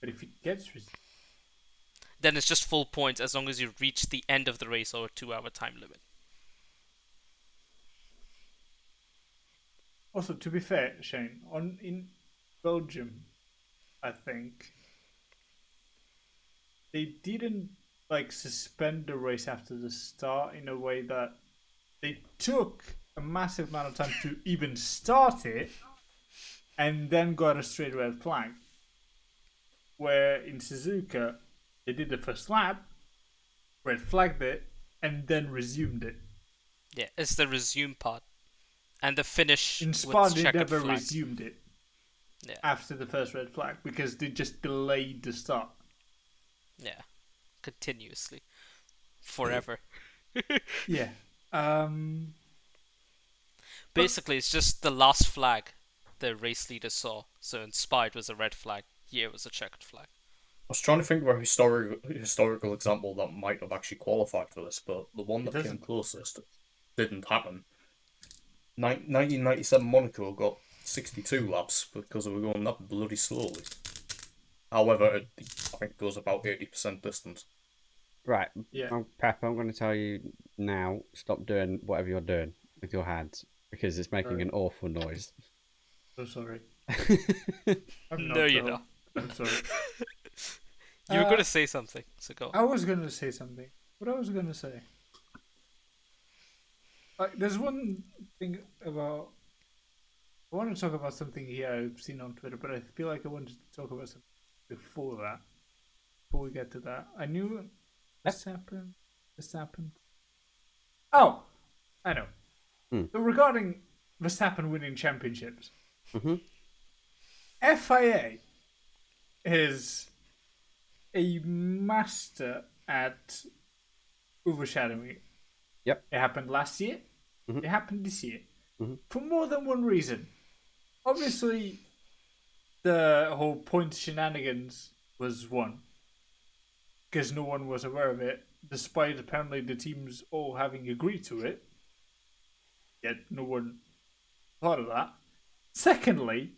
Speaker 1: But if it gets resumed,
Speaker 3: Then it's just full points as long as you reach the end of the race or a 2 hour time limit.
Speaker 1: also to be fair, Shane, in Belgium, I think they didn't like suspend the race after the start in a way that they took a massive amount of time to even start it, and then got a straight red flag. Where in Suzuka, they did the first lap, red flagged it, and then resumed it.
Speaker 3: Yeah, it's the resume part. And the finish
Speaker 1: In
Speaker 3: with
Speaker 1: Spa, they
Speaker 3: checkered
Speaker 1: never
Speaker 3: flags.
Speaker 1: resumed it
Speaker 3: Yeah,
Speaker 1: after the first red flag because they just delayed the start.
Speaker 3: yeah. Continuously. Forever.
Speaker 1: Yeah.
Speaker 3: Basically, it's just the last flag the race leader saw. So in Spa it was a red flag. Here it was a checkered flag.
Speaker 4: I was trying to think of a historical example that might have actually qualified for this, but the one that came
Speaker 1: doesn't.
Speaker 4: closest didn't happen. 1997 Monaco got 62 laps because they were going that bloody slowly. However, I think it goes about 80% distance.
Speaker 2: Right.
Speaker 1: Yeah.
Speaker 2: Pep, I'm going to tell you now, stop doing whatever you're doing with your hands because it's making
Speaker 1: Right.
Speaker 2: an awful noise.
Speaker 1: So sorry.
Speaker 3: No, you're not.
Speaker 1: I'm sorry.
Speaker 3: You were going to say something, so go.
Speaker 1: I was going to say something. What I was going to say. There's one thing about. I want to talk about something here I've seen on Twitter, but I feel like I wanted to talk about something before that. Before we get to that, I knew this happened. This happened. Oh, I know. So regarding Verstappen winning championships, FIA is a master at overshadowing it.
Speaker 2: Yep.
Speaker 1: It happened last year. It happened this year. For more than one reason. Obviously, the whole point shenanigans was one. Because no one was aware of it, despite apparently the teams all having agreed to it. Yet no one thought of that. Secondly,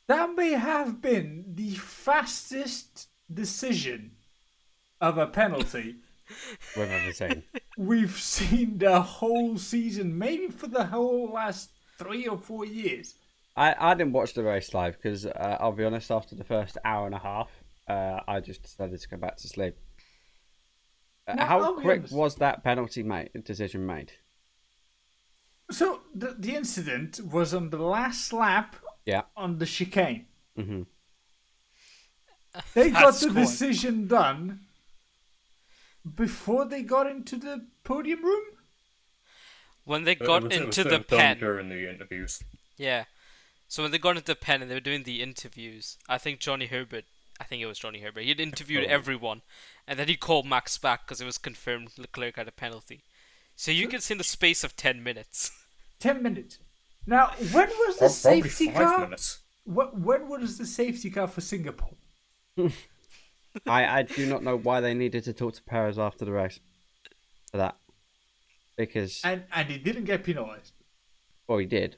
Speaker 1: that may have been the fastest decision of a penalty
Speaker 2: We've ever seen.
Speaker 1: we've seen the whole season, maybe for the whole last 3 or 4 years.
Speaker 2: I didn't watch the race live because I'll be honest, after the first hour and a half, I just decided to go back to sleep.
Speaker 1: Now,
Speaker 2: How
Speaker 1: I'll be
Speaker 2: quick
Speaker 1: honest.
Speaker 2: was that penalty decision made?
Speaker 1: So the incident was on the last lap
Speaker 2: Yeah.
Speaker 1: on the chicane.
Speaker 2: Hmm.
Speaker 1: They got the
Speaker 3: That's quite-
Speaker 1: decision done before they got into the podium room.
Speaker 3: When they
Speaker 4: It
Speaker 3: got
Speaker 4: was
Speaker 3: into the
Speaker 4: done
Speaker 3: pen.
Speaker 4: during the interviews.
Speaker 3: Yeah. So when they got into the pen and they were doing the interviews, I think it was Johnny Herbert, he'd interviewed
Speaker 4: Probably.
Speaker 3: everyone, and then he called Max back because it was confirmed Leclerc had a penalty. So you can see in the space of 10 minutes.
Speaker 1: 10 minutes. Now, when was the
Speaker 4: Probably
Speaker 1: safety
Speaker 4: 5
Speaker 1: car?
Speaker 4: minutes.
Speaker 1: When was the safety car for Singapore?
Speaker 2: I do not know why they needed to talk to Perez after the race for that. Because,
Speaker 1: And he didn't get penalised.
Speaker 2: well, he did.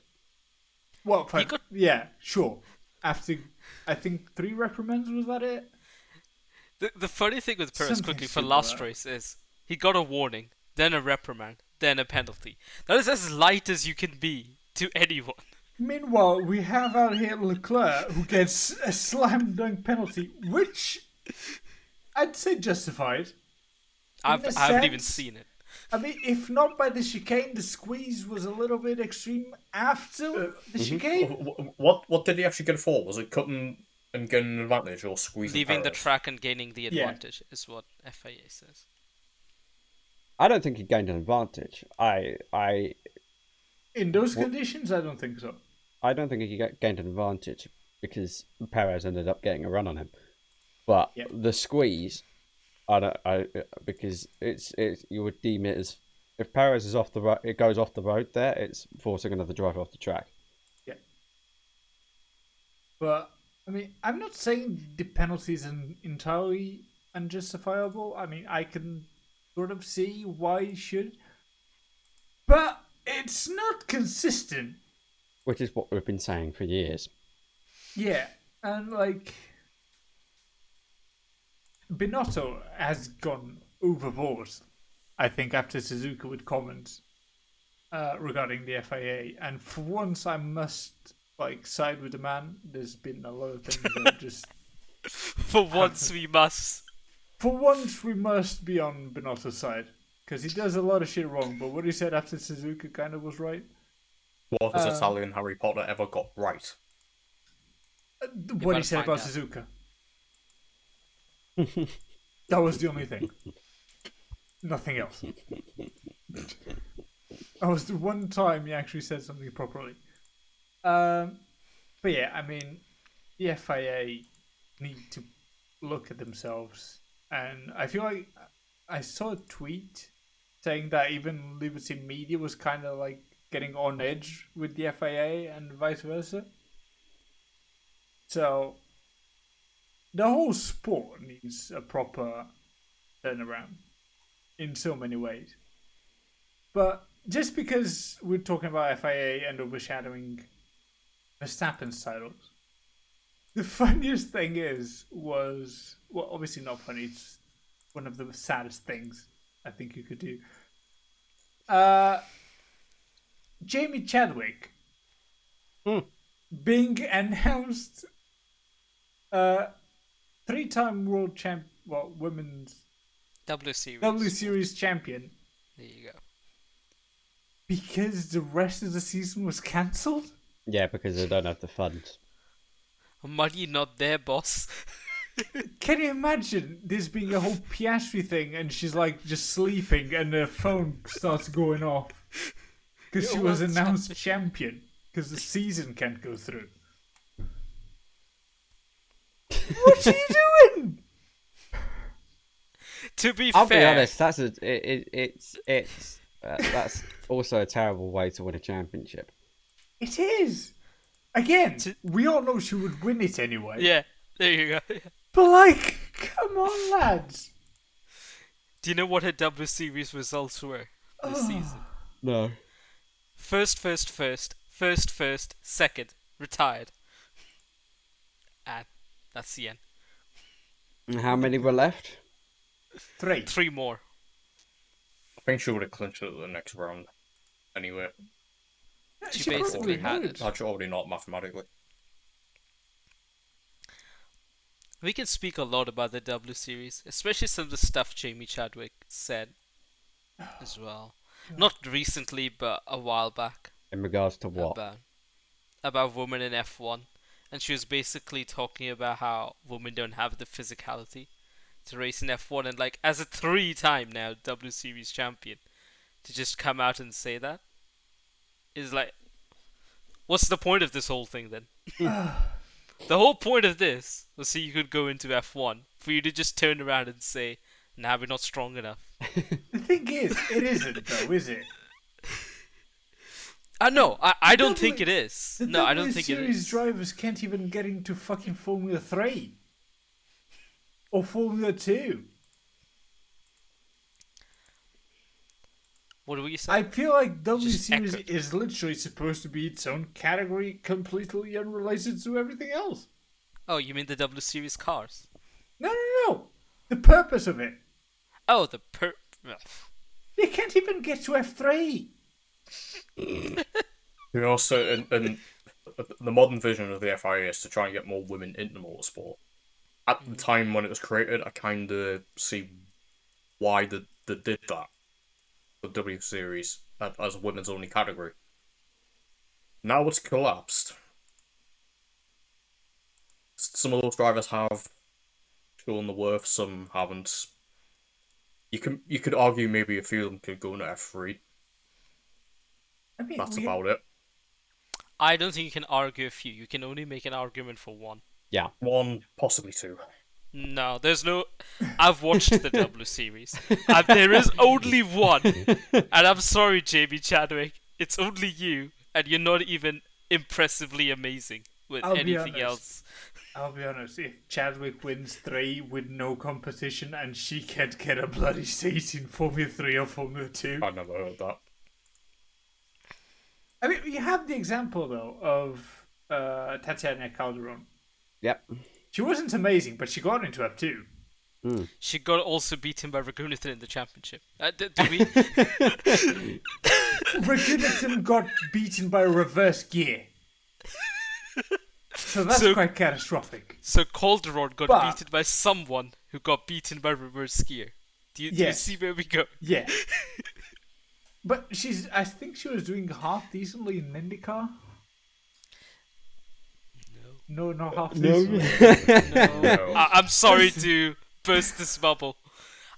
Speaker 1: Well,
Speaker 3: He got-
Speaker 1: yeah, sure. After, I think 3 reprimands, was that it?
Speaker 3: The funny thing with Perez
Speaker 1: Something
Speaker 3: quickly for
Speaker 1: stupid
Speaker 3: last
Speaker 1: like that.
Speaker 3: race is he got a warning, then a reprimand, then a penalty. That is as light as you can be to anyone.
Speaker 1: Meanwhile, we have out here Leclerc, who gets a slam dunk penalty, which I'd say justified.
Speaker 3: I
Speaker 1: a
Speaker 3: haven't even
Speaker 1: sense-
Speaker 3: seen it.
Speaker 1: I mean, if not by the chicane, the squeeze was a little bit extreme after the chicane.
Speaker 4: What did he actually get for? Was it cutting and getting an advantage or squeezing
Speaker 3: Leaving the
Speaker 4: Perez?
Speaker 3: track and gaining the
Speaker 1: Yeah.
Speaker 3: advantage is what FIA says.
Speaker 2: I don't think he gained an advantage.
Speaker 1: In those conditions, I don't think so.
Speaker 2: I don't think he gained an advantage because Perez ended up getting a run on him. But
Speaker 1: Yep.
Speaker 2: the squeeze, because it's you would deem it as if Perez is off the road, it goes off the road there. It's forcing another driver off the track.
Speaker 1: Yeah. But, I mean, I'm not saying the penalty is entirely unjustifiable. I mean, I can sort of see why you should. But it's not consistent.
Speaker 2: Which is what we've been saying for years.
Speaker 1: Yeah. And, like, Binotto has gone overboard, I think, after Suzuka with comments regarding the FIA. And for once, I must, like, side with the man. There's been a lot of things that just...
Speaker 3: For once we must.
Speaker 1: For once, we must be on Binotto's side. Because he does a lot of shit wrong, but what he said after Suzuka kind of was right.
Speaker 4: What has Italian Harry Potter ever got right?
Speaker 1: What he
Speaker 3: better
Speaker 1: said
Speaker 3: find
Speaker 1: about
Speaker 3: out.
Speaker 1: Suzuka. That was the only thing. Nothing else. That was the one time he actually said something properly. But yeah, I mean, the FIA need to look at themselves. And I feel like I saw a tweet saying that even Liberty Media was kind of like getting on edge with the FIA and vice versa. So the whole sport needs a proper turnaround in so many ways. But just because we're talking about FIA and overshadowing Verstappen's titles, the funniest thing was well, obviously not funny. It's one of the saddest things I think you could do. Jamie Chadwick being announced 3-time world champ, well, women's
Speaker 3: W Series.
Speaker 1: W Series champion
Speaker 3: There you go.
Speaker 1: because the rest of the season was cancelled.
Speaker 2: Yeah, because they don't have the funds.
Speaker 3: Money not there, boss.
Speaker 1: Can you imagine this being a whole Piastri thing and she's like just sleeping and her phone starts going off because she
Speaker 3: You're
Speaker 1: was
Speaker 3: world
Speaker 1: announced champion because the season can't go through. What are you doing?
Speaker 3: To be
Speaker 2: I'll
Speaker 3: fair,
Speaker 2: be honest. That's that's also a terrible way to win a championship.
Speaker 1: It is. Again,
Speaker 3: To-
Speaker 1: we all know she would win it anyway.
Speaker 3: yeah, there you go.
Speaker 1: But like, come on, lads.
Speaker 3: Do you know what her W Series results were this season?
Speaker 2: No.
Speaker 3: First, second, retired. And that's the end.
Speaker 2: And how many were left?
Speaker 1: 3.
Speaker 3: 3 more.
Speaker 4: I think she would have clinched it at the next round. Anyway,
Speaker 3: She basically had it.
Speaker 4: actually already not mathematically.
Speaker 3: We can speak a lot about the W Series, especially some of the stuff Jamie Chadwick said as well. Not recently, but a while back.
Speaker 2: In regards to what?
Speaker 3: About women in F1. and she was basically talking about how women don't have the physicality to race in F1, and like as a 3-time now W Series champion, to just come out and say that is like, what's the point of this whole thing then? The whole point of this was so you could go into F1, for you to just turn around and say, nah, we're not strong enough.
Speaker 1: The thing is, it isn't though, is it?
Speaker 3: No, I don't think it is.
Speaker 1: The
Speaker 3: No, I don't think it
Speaker 1: Series
Speaker 3: is.
Speaker 1: drivers can't even get into fucking Formula 3 or Formula 2.
Speaker 3: What were you
Speaker 1: I
Speaker 3: saying?
Speaker 1: feel like W
Speaker 3: Just
Speaker 1: Series
Speaker 3: echoed.
Speaker 1: is literally supposed to be its own category, completely unrelated to everything else.
Speaker 3: Oh, you mean the W Series cars?
Speaker 1: No, no, no. The purpose of it.
Speaker 3: Oh,
Speaker 1: They can't even get to F3.
Speaker 4: You know, so and the modern vision of the FIA is to try and get more women into motorsport. At the time when it was created, I kind of see why they did that. The W Series as a women's only category. Now it's collapsed. Some of those drivers have shown the worth, some haven't. You could argue maybe a few of them could go into F3.
Speaker 1: I mean,
Speaker 4: That's about it.
Speaker 3: I don't think you can argue a few. You can only make an argument for one.
Speaker 2: Yeah.
Speaker 4: One, possibly two.
Speaker 3: No, there's no. I've watched the W Series. There is only one. And I'm sorry, Jamie Chadwick. It's only you. And you're not even impressively amazing with
Speaker 1: I'll be
Speaker 3: anything
Speaker 1: honest.
Speaker 3: else.
Speaker 1: I'll be honest, if Chadwick wins 3 with no competition and she can't get a bloody seat in Formula 3 or Formula 2.
Speaker 4: I've never heard that.
Speaker 1: I mean, you have the example, though, of Tatiana Calderon.
Speaker 2: Yep.
Speaker 1: She wasn't amazing, but she got into F2.
Speaker 3: She got also beaten by Ragunathan in the championship. Do we?
Speaker 1: Ragunathan got beaten by reverse gear. So that's
Speaker 3: So-
Speaker 1: quite catastrophic.
Speaker 3: So Calderon got
Speaker 1: But-
Speaker 3: beaten by someone who got beaten by reverse skier. Do you
Speaker 1: Yes.
Speaker 3: see where we go?
Speaker 1: Yeah. But I think she was doing half decently in IndyCar. No, not half decently.
Speaker 4: No.
Speaker 3: I'm sorry to burst this bubble.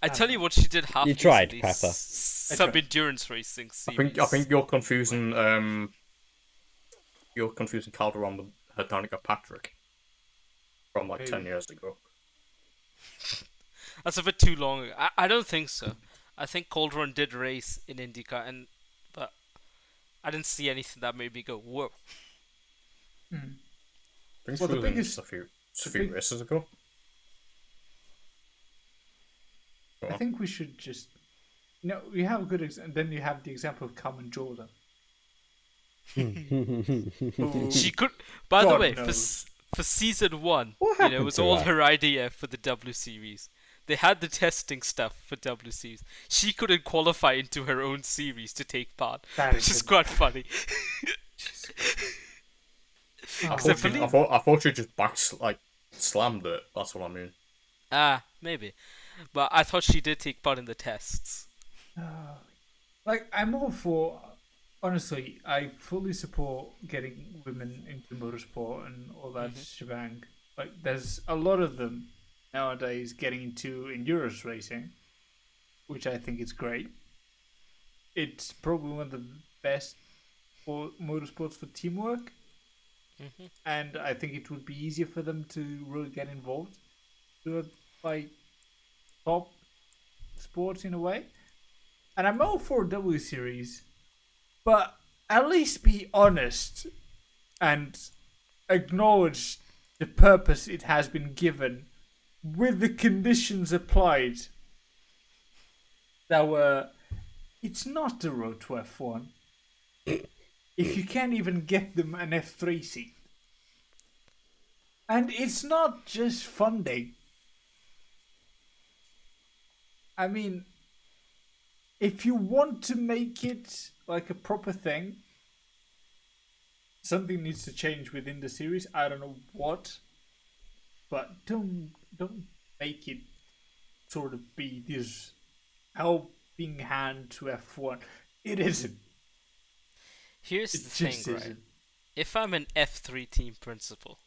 Speaker 3: I tell you what, she did half.
Speaker 2: You tried,
Speaker 3: decently,
Speaker 2: Pepper.
Speaker 3: Some endurance racing series.
Speaker 4: I think you're confusing Calderon with her Danica Patrick from like 10 years ago.
Speaker 3: That's a bit too long ago. I don't think so. I think Calderon did race in IndyCar, but I didn't see anything that made me go, whoa.
Speaker 4: I think
Speaker 1: Well,
Speaker 4: she
Speaker 1: the
Speaker 4: was in
Speaker 1: biggest-
Speaker 4: a few races ago.
Speaker 1: I think we should just. No, we have a good example. Then you have the example of Carmen Jordan. Who-
Speaker 3: She could. By the
Speaker 1: God
Speaker 3: way,
Speaker 1: knows.
Speaker 3: for season 1,
Speaker 2: What
Speaker 3: it
Speaker 2: happened
Speaker 3: was
Speaker 2: to
Speaker 3: all
Speaker 2: her?
Speaker 3: her idea for the W Series. They had the testing stuff for W Series. She couldn't qualify into her own series to take part,
Speaker 1: That
Speaker 3: which
Speaker 1: is
Speaker 3: is
Speaker 1: a-
Speaker 3: quite funny.
Speaker 1: Oh,
Speaker 3: Except for
Speaker 4: I thought she just slammed it. That's what I mean.
Speaker 3: Maybe. But I thought she did take part in the tests.
Speaker 1: like, I'm all for. Honestly, I fully support getting women into motorsport and all that shebang. Like, there's a lot of them nowadays getting into endurance racing, which I think is great. It's probably one of the best for motorsports for teamwork, and I think it would be easier for them to really get involved, do it by top sports in a way. And I'm all for W Series, but at least be honest and acknowledge the purpose it has been given with the conditions applied that were. It's not the road to F1 if you can't even get them an F3 seat. And it's not just funding. I mean, if you want to make it like a proper thing, something needs to change within the series. I don't know what, but don't make it sort of be this helping hand to F1. It isn't.
Speaker 3: Here's
Speaker 1: It
Speaker 3: the thing,
Speaker 1: just
Speaker 3: right?
Speaker 1: isn't.
Speaker 3: If I'm an F3 team principal,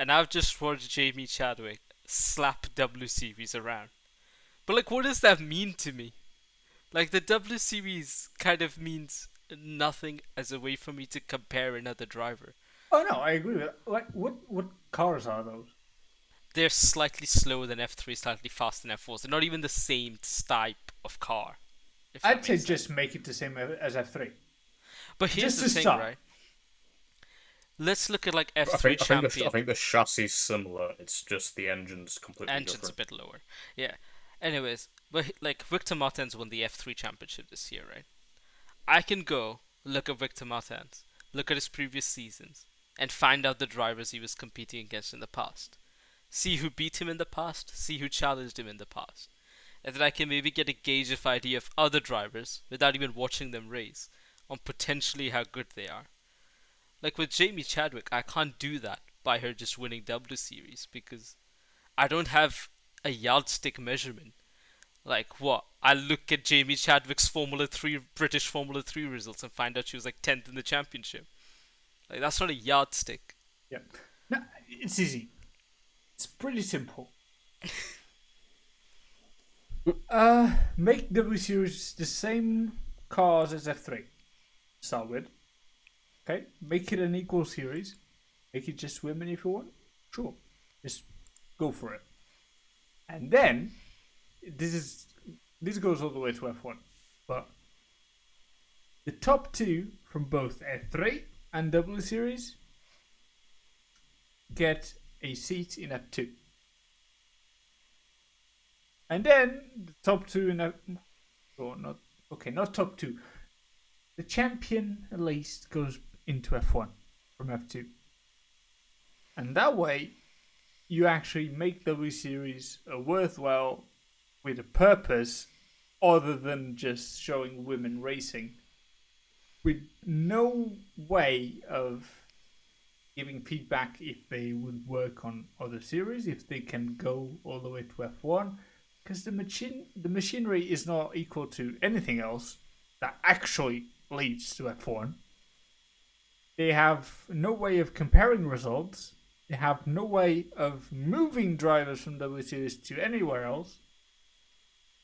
Speaker 3: and I've just watched Jamie Chadwick slap W Series around. But like, what does that mean to me? Like, the W Series kind of means nothing as a way for me to compare another driver.
Speaker 1: Oh no, I agree with that. Like, what cars are those?
Speaker 3: They're slightly slower than F3, slightly faster than F4s. They're not even the same type of car. If that
Speaker 1: I'd say
Speaker 3: makes sense.
Speaker 1: just make it the same as F3.
Speaker 3: But here's
Speaker 1: just
Speaker 3: the
Speaker 1: to
Speaker 3: thing,
Speaker 1: start.
Speaker 3: right? Let's look at like
Speaker 4: I
Speaker 3: F3
Speaker 4: think
Speaker 3: champion.
Speaker 4: I think the chassis is similar. It's just the engine's completely
Speaker 3: Engine's
Speaker 4: different.
Speaker 3: a bit lower. Yeah. Anyways, but like Victor Martins won the F3 championship this year, right? I can go look at Victor Martins, look at his previous seasons, and find out the drivers he was competing against in the past. See who beat him in the past, see who challenged him in the past. And then I can maybe get a gauge of idea of other drivers without even watching them race on potentially how good they are. Like with Jamie Chadwick, I can't do that by her just winning W Series because I don't have a yardstick measurement. Like what? I look at Jamie Chadwick's British Formula 3 results and find out she was like 10th in the championship. Like that's not a yardstick.
Speaker 1: Yeah. No, it's easy. It's pretty simple. Make W Series the same cars as F3. Start with. Okay? Make it an equal series. Make it just women if you want. Sure. Just go for it. And then this goes all the way to F1. But the top two from both F3 and W Series get a seat in F2. And then the top two in F... Oh, not top two. The champion, at least, goes into F1 from F2. And that way, you actually make W Series a worthwhile with a purpose other than just showing women racing. With no way of giving feedback if they would work on other series, if they can go all the way to F1. Because the machinery is not equal to anything else that actually leads to F1. They have no way of comparing results. They have no way of moving drivers from W Series to anywhere else.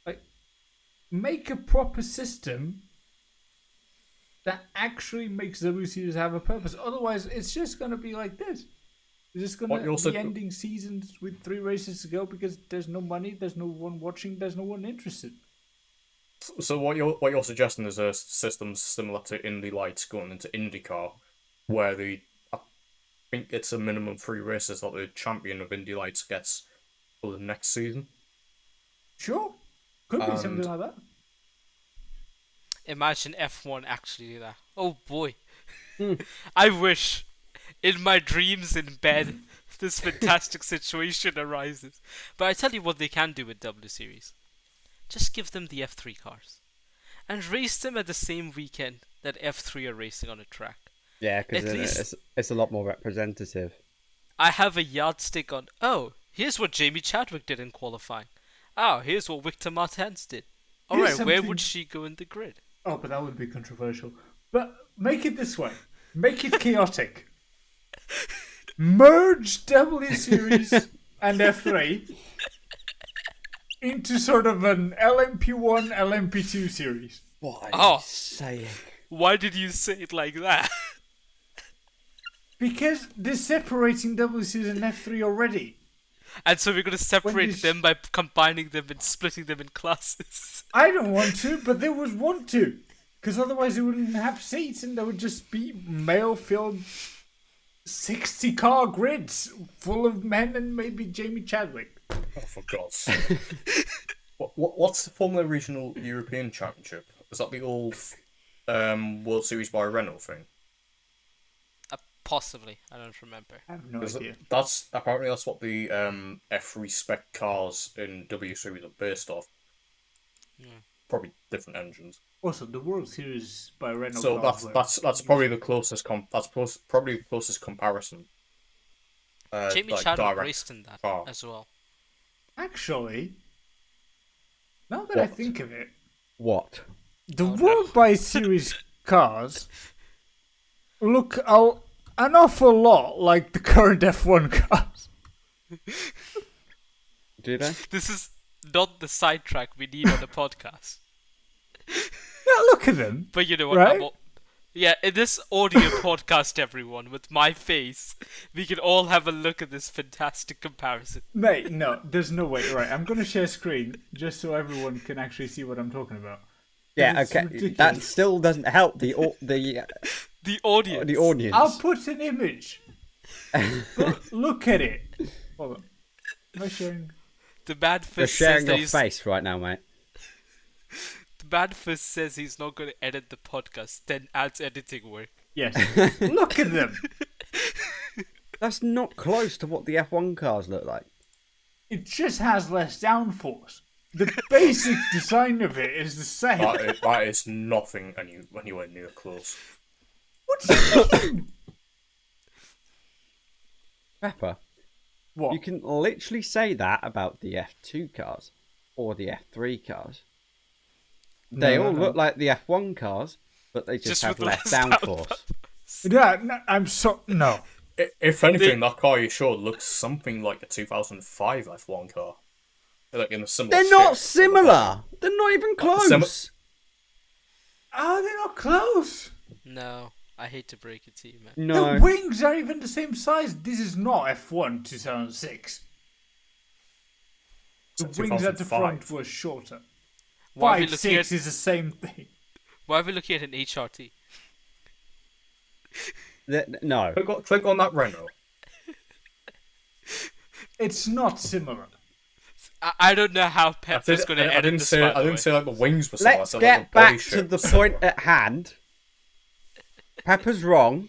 Speaker 1: Like, make a proper system that actually makes W Series have a purpose. Otherwise, it's just going to be like this. It's just going to be ending seasons with 3 races to go because there's no money, there's no one watching, there's no one interested.
Speaker 4: So what you're suggesting is a system similar to Indy Lights going into IndyCar, where I think it's a minimum 3 races that the champion of Indy Lights gets for the next season.
Speaker 1: Sure, could be something like that.
Speaker 3: Imagine F1 actually do that. Oh boy. I wish in my dreams in bed this fantastic situation arises. But I tell you what they can do with W Series. Just give them the F3 cars. And race them at the same weekend that F3 are racing on a track.
Speaker 2: Yeah, because it's a lot more representative.
Speaker 3: I have a yardstick on, oh, here's what Jamie Chadwick did in qualifying. Oh, here's what Victor Martins did. Alright, where would she go in the grid?
Speaker 1: Oh, but that would be controversial. But make it this way. Make it chaotic. Merge W Series and F3 into sort of an LMP1, LMP2 series.
Speaker 2: What are you saying?
Speaker 3: Why did you say it like that?
Speaker 1: Because they're separating W Series and F3 already.
Speaker 3: And so we're going to separate them by combining them and splitting them in classes.
Speaker 1: I don't want to, but they would want to. Because otherwise they wouldn't have seats and there would just be male-filled 60-car grids full of men and maybe Jamie Chadwick.
Speaker 4: Oh, for God's sake. What's the Formula Regional European Championship? Is that the old World Series by Renault thing?
Speaker 3: Possibly. I don't remember.
Speaker 1: I have no idea.
Speaker 4: That's what the F3 spec cars in W Series are based off.
Speaker 3: Yeah.
Speaker 4: Probably different engines.
Speaker 1: Also, the World Series by Renault.
Speaker 4: So that's probably the closest probably the closest comparison.
Speaker 3: Jamie Chadwick raced in that as well.
Speaker 1: Actually, now that I think of it,
Speaker 2: the
Speaker 1: World by Series cars look an awful lot like the current F1 cars.
Speaker 2: Do they?
Speaker 3: This is not the sidetrack we need on the podcast.
Speaker 1: Now look at them.
Speaker 3: But you know what?
Speaker 1: Right?
Speaker 3: Yeah, in this audio podcast, everyone, with my face, we can all have a look at this fantastic comparison.
Speaker 1: Mate, no, there's no way. Right, I'm going to share screen just so everyone can actually see what I'm talking about.
Speaker 2: Yeah,
Speaker 1: It's
Speaker 2: okay.
Speaker 1: ridiculous.
Speaker 2: That still doesn't help the
Speaker 3: audience.
Speaker 2: the audience.
Speaker 1: I'll put an image. But look at it. Hold on. Am I sharing?
Speaker 3: The bad
Speaker 2: You're
Speaker 3: fist says
Speaker 2: sharing
Speaker 3: that
Speaker 2: your
Speaker 3: he's...
Speaker 2: face right now, mate.
Speaker 3: The bad fist says he's not going to edit the podcast, then adds editing work.
Speaker 1: Yes. Look at them.
Speaker 2: That's not close to what the F1 cars look like.
Speaker 1: It just has less downforce. The basic design of it is the same.
Speaker 4: That is nothing anywhere near close.
Speaker 1: What do you mean?
Speaker 2: Pepper,
Speaker 1: What?
Speaker 2: you can literally say that about the F2 cars or the F3 cars. They all look like the F1 cars, but they just have
Speaker 3: with
Speaker 2: less
Speaker 3: less
Speaker 2: downforce.
Speaker 1: Yeah, no, no.
Speaker 4: If anything, that car you showed looks something like a 2005 F1 car. Like in a similar
Speaker 2: They're not
Speaker 4: shape.
Speaker 2: similar. They're not even close.
Speaker 1: Oh, they're not close.
Speaker 3: No, I hate to break it to you, man.
Speaker 2: No.
Speaker 1: The wings are even the same size. This is not F1 2006. The
Speaker 4: It's
Speaker 1: wings at the
Speaker 4: 2005.
Speaker 1: front were shorter.
Speaker 3: Why are we
Speaker 1: 5,
Speaker 3: looking
Speaker 1: 6 is the same thing.
Speaker 3: Why are we looking at an HRT?
Speaker 2: No.
Speaker 4: Click on that Renault.
Speaker 1: It's not similar.
Speaker 3: I don't know how Pep is going to
Speaker 4: I
Speaker 3: edit
Speaker 4: didn't
Speaker 3: this.
Speaker 4: say.
Speaker 3: by
Speaker 4: I
Speaker 3: the way.
Speaker 4: didn't say like the wings were similar. I
Speaker 2: Let's
Speaker 4: said, like,
Speaker 2: get
Speaker 4: the body
Speaker 2: back to
Speaker 4: shape
Speaker 2: the
Speaker 4: was similar.
Speaker 2: point at hand. Pepper's wrong.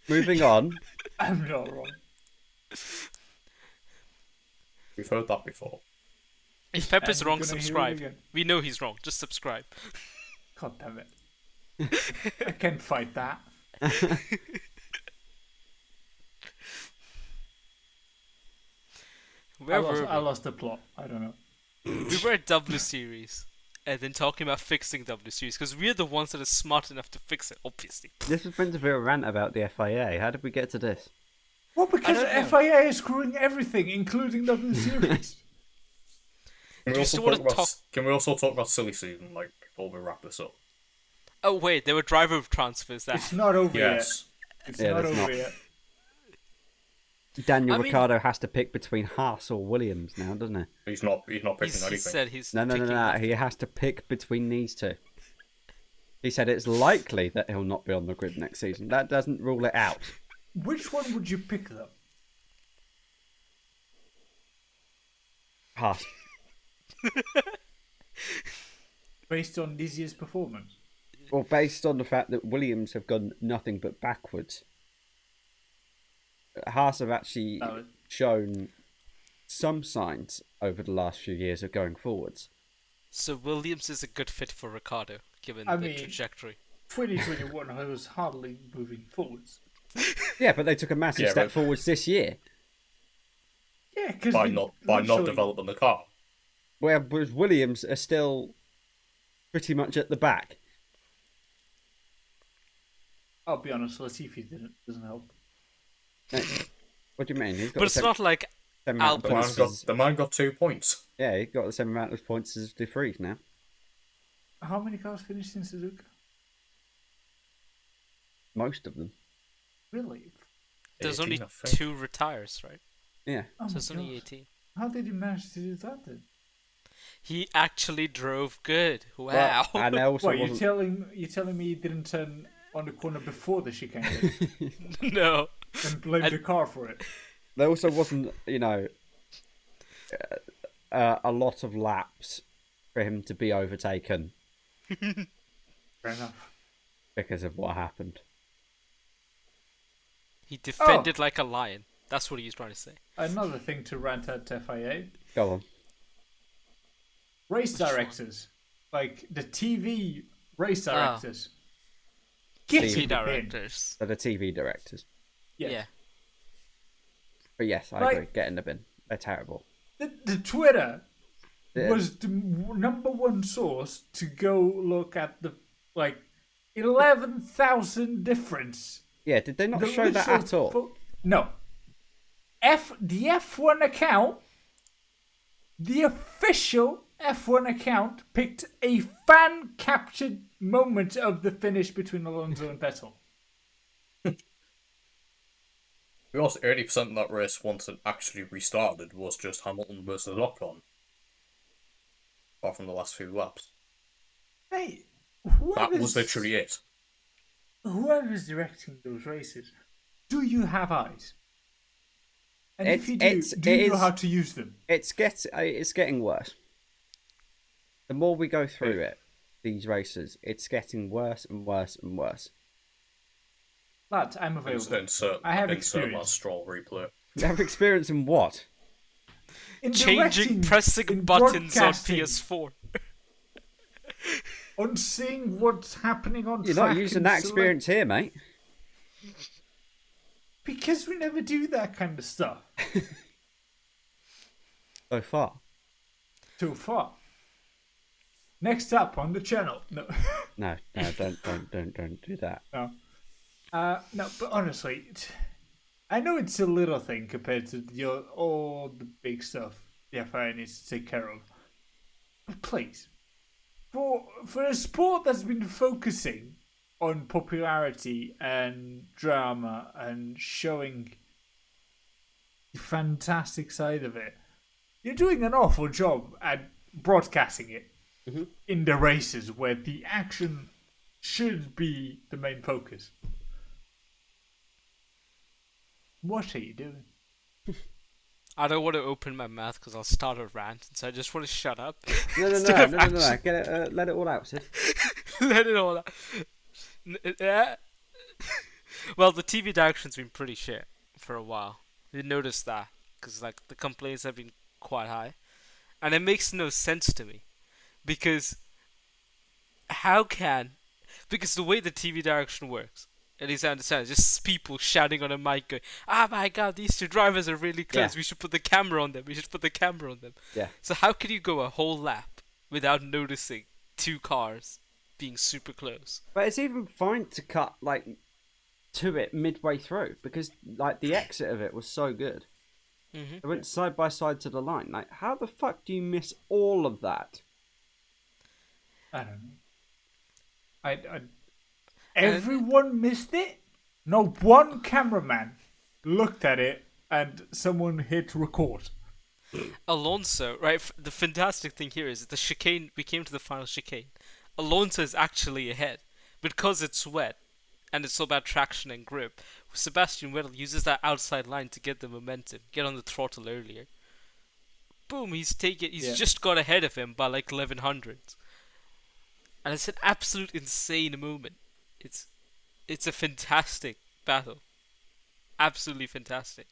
Speaker 2: Moving on.
Speaker 1: I'm not wrong.
Speaker 4: We've heard that before.
Speaker 3: If Pepper's
Speaker 1: I'm
Speaker 3: wrong,
Speaker 1: gonna hear it
Speaker 3: subscribe.
Speaker 1: again.
Speaker 3: We know he's wrong. Just subscribe.
Speaker 1: God damn it. I can't fight that.
Speaker 3: Where were
Speaker 1: I
Speaker 3: we?
Speaker 1: lost the plot. I don't know.
Speaker 3: We were at W Series, and then talking about fixing W Series because we're the ones that are smart enough to fix it. Obviously.
Speaker 2: This was meant to be a rant about the FIA. How did we get to this?
Speaker 1: Well, because
Speaker 3: don't know.
Speaker 1: FIA is screwing everything, including W Series.
Speaker 4: Can
Speaker 3: Do you
Speaker 4: we, also
Speaker 3: still wanna
Speaker 4: talk about,
Speaker 3: talk-
Speaker 4: can we also talk about silly season, like, before we wrap this up?
Speaker 3: Oh wait, there were driver transfers. That
Speaker 1: It's not over
Speaker 4: Yes.
Speaker 1: yet. It's
Speaker 2: Yeah,
Speaker 1: not
Speaker 2: that's
Speaker 1: over
Speaker 2: not.
Speaker 1: yet.
Speaker 2: Daniel
Speaker 3: I mean-
Speaker 2: Ricciardo has to pick between Haas or Williams now, doesn't he?
Speaker 4: He's not picking
Speaker 3: he
Speaker 4: anything.
Speaker 3: said he's
Speaker 2: No.
Speaker 3: picking up-
Speaker 2: He has to pick between these two. He said it's likely that he'll not be on the grid next season. That doesn't rule it out.
Speaker 1: Which one would you pick, though?
Speaker 2: Haas.
Speaker 1: Based on this year's performance?
Speaker 2: Well, based on the fact that Williams have gone nothing but backwards. Haas have actually
Speaker 1: No.
Speaker 2: shown some signs over the last few years of going forwards.
Speaker 3: So Williams is a good fit for Ricardo, given
Speaker 1: I
Speaker 3: the
Speaker 1: mean-
Speaker 3: trajectory.
Speaker 1: 2021 was hardly moving forwards.
Speaker 2: Yeah, but they took a massive
Speaker 4: Yeah,
Speaker 2: step
Speaker 4: but-
Speaker 2: forwards this year.
Speaker 1: Yeah, because
Speaker 4: By not developing the car.
Speaker 2: Whereas Williams are still pretty much at the back.
Speaker 1: I'll be honest, Latifi doesn't help.
Speaker 2: What do you mean? He's got
Speaker 3: But
Speaker 2: the
Speaker 3: it's
Speaker 2: same,
Speaker 3: not like
Speaker 2: same amount of
Speaker 4: The man
Speaker 2: points
Speaker 4: got,
Speaker 2: as,
Speaker 4: the man got 2 points.
Speaker 2: yeah, he's got the same amount of points as De Vries now.
Speaker 1: How many cars finished in Suzuka?
Speaker 2: Most of them.
Speaker 1: Really?
Speaker 3: there's
Speaker 4: 18,
Speaker 3: only
Speaker 4: I think.
Speaker 3: 2 retires, right?
Speaker 2: Yeah.
Speaker 1: Oh
Speaker 3: So
Speaker 1: my
Speaker 3: it's only
Speaker 1: God.
Speaker 3: 18.
Speaker 1: How did he manage to do that then?
Speaker 3: He actually drove good. Wow.
Speaker 2: Well, and they also
Speaker 1: What, you're
Speaker 2: wasn't...
Speaker 1: telling me he didn't turn on the corner before the chicane
Speaker 3: No.
Speaker 1: and blame the car for it?
Speaker 2: There also wasn't, a lot of laps for him to be overtaken
Speaker 1: Fair enough.
Speaker 2: because of what happened.
Speaker 3: He defended like a lion. That's what he's trying to say.
Speaker 1: Another thing to rant at FIA.
Speaker 2: Go on.
Speaker 1: Race directors. Like the TV race
Speaker 3: Ah.
Speaker 1: directors. Get
Speaker 2: TV
Speaker 3: TV
Speaker 1: in.
Speaker 3: directors.
Speaker 2: So the TV directors.
Speaker 1: Yeah.
Speaker 3: Yeah.
Speaker 2: But yes, I
Speaker 1: Like-
Speaker 2: agree. Get in the bin. They're terrible.
Speaker 1: The Twitter
Speaker 2: Yeah.
Speaker 1: was the number one source to go look at the 11,000 difference
Speaker 2: Yeah, did they not
Speaker 1: The
Speaker 2: show that at
Speaker 1: literal
Speaker 2: all?
Speaker 1: No. The F1 account, the official F1 account, picked a fan-captured moment of the finish between Alonso and Vettel.
Speaker 4: Because 80% of that race, once it actually restarted, was just Hamilton versus Ocon. Apart from the last few laps.
Speaker 1: Hey,
Speaker 4: That was literally it.
Speaker 1: Whoever's directing those races, do you have eyes? And if you do you know how to use them?
Speaker 2: It's getting worse. The more we go through these races, it's getting worse and worse and worse.
Speaker 1: Lads, I'm available. I have experience.
Speaker 4: Last Stroll replay.
Speaker 2: You have experience in what?
Speaker 1: In
Speaker 3: pressing buttons on PS4.
Speaker 1: On seeing what's happening on
Speaker 2: You're
Speaker 1: track.
Speaker 2: not using that experience here, mate.
Speaker 1: Because we never do that kind of stuff.
Speaker 2: So far.
Speaker 1: So far. Next up on the channel. No.
Speaker 2: No, don't do that.
Speaker 1: No. No, but honestly, I know it's a little thing compared to all the big stuff the FIA needs to take care of. But please, for a sport that's been focusing on popularity and drama and showing the fantastic side of it, you're doing an awful job at broadcasting it in the races where the action should be the main focus. What are you doing?
Speaker 3: I don't want to open my mouth because I'll start a rant, so I just want to shut up.
Speaker 2: No. Get it. Let it all out, Sid.
Speaker 3: Let it all out. Well, the TV direction's been pretty shit for a while. You noticed that because like the complaints have been quite high, and it makes no sense to me because because the way the TV direction works. At least I understand. It's just people shouting on a mic going, "Ah, my God, these two drivers are really close.
Speaker 2: Yeah.
Speaker 3: We should put the camera on them.
Speaker 2: Yeah.
Speaker 3: So how can you go a whole lap without noticing two cars being super close?
Speaker 2: But it's even fine to cut to it midway through because the exit of it was so good.
Speaker 3: Mm-hmm.
Speaker 2: It went side by side to the line. Like, how the fuck do you miss all of that?
Speaker 1: I don't know. Everyone missed it? No one cameraman looked at it and someone hit record.
Speaker 3: Alonso, right? The fantastic thing here is the chicane. We came to the final chicane. Alonso is actually ahead because it's wet and it's so bad traction and grip. Sebastian Vettel uses that outside line to get the momentum, get on the throttle earlier. Boom! He's just got ahead of him by like 1100, and it's an absolute insane moment. It's a fantastic battle, absolutely fantastic.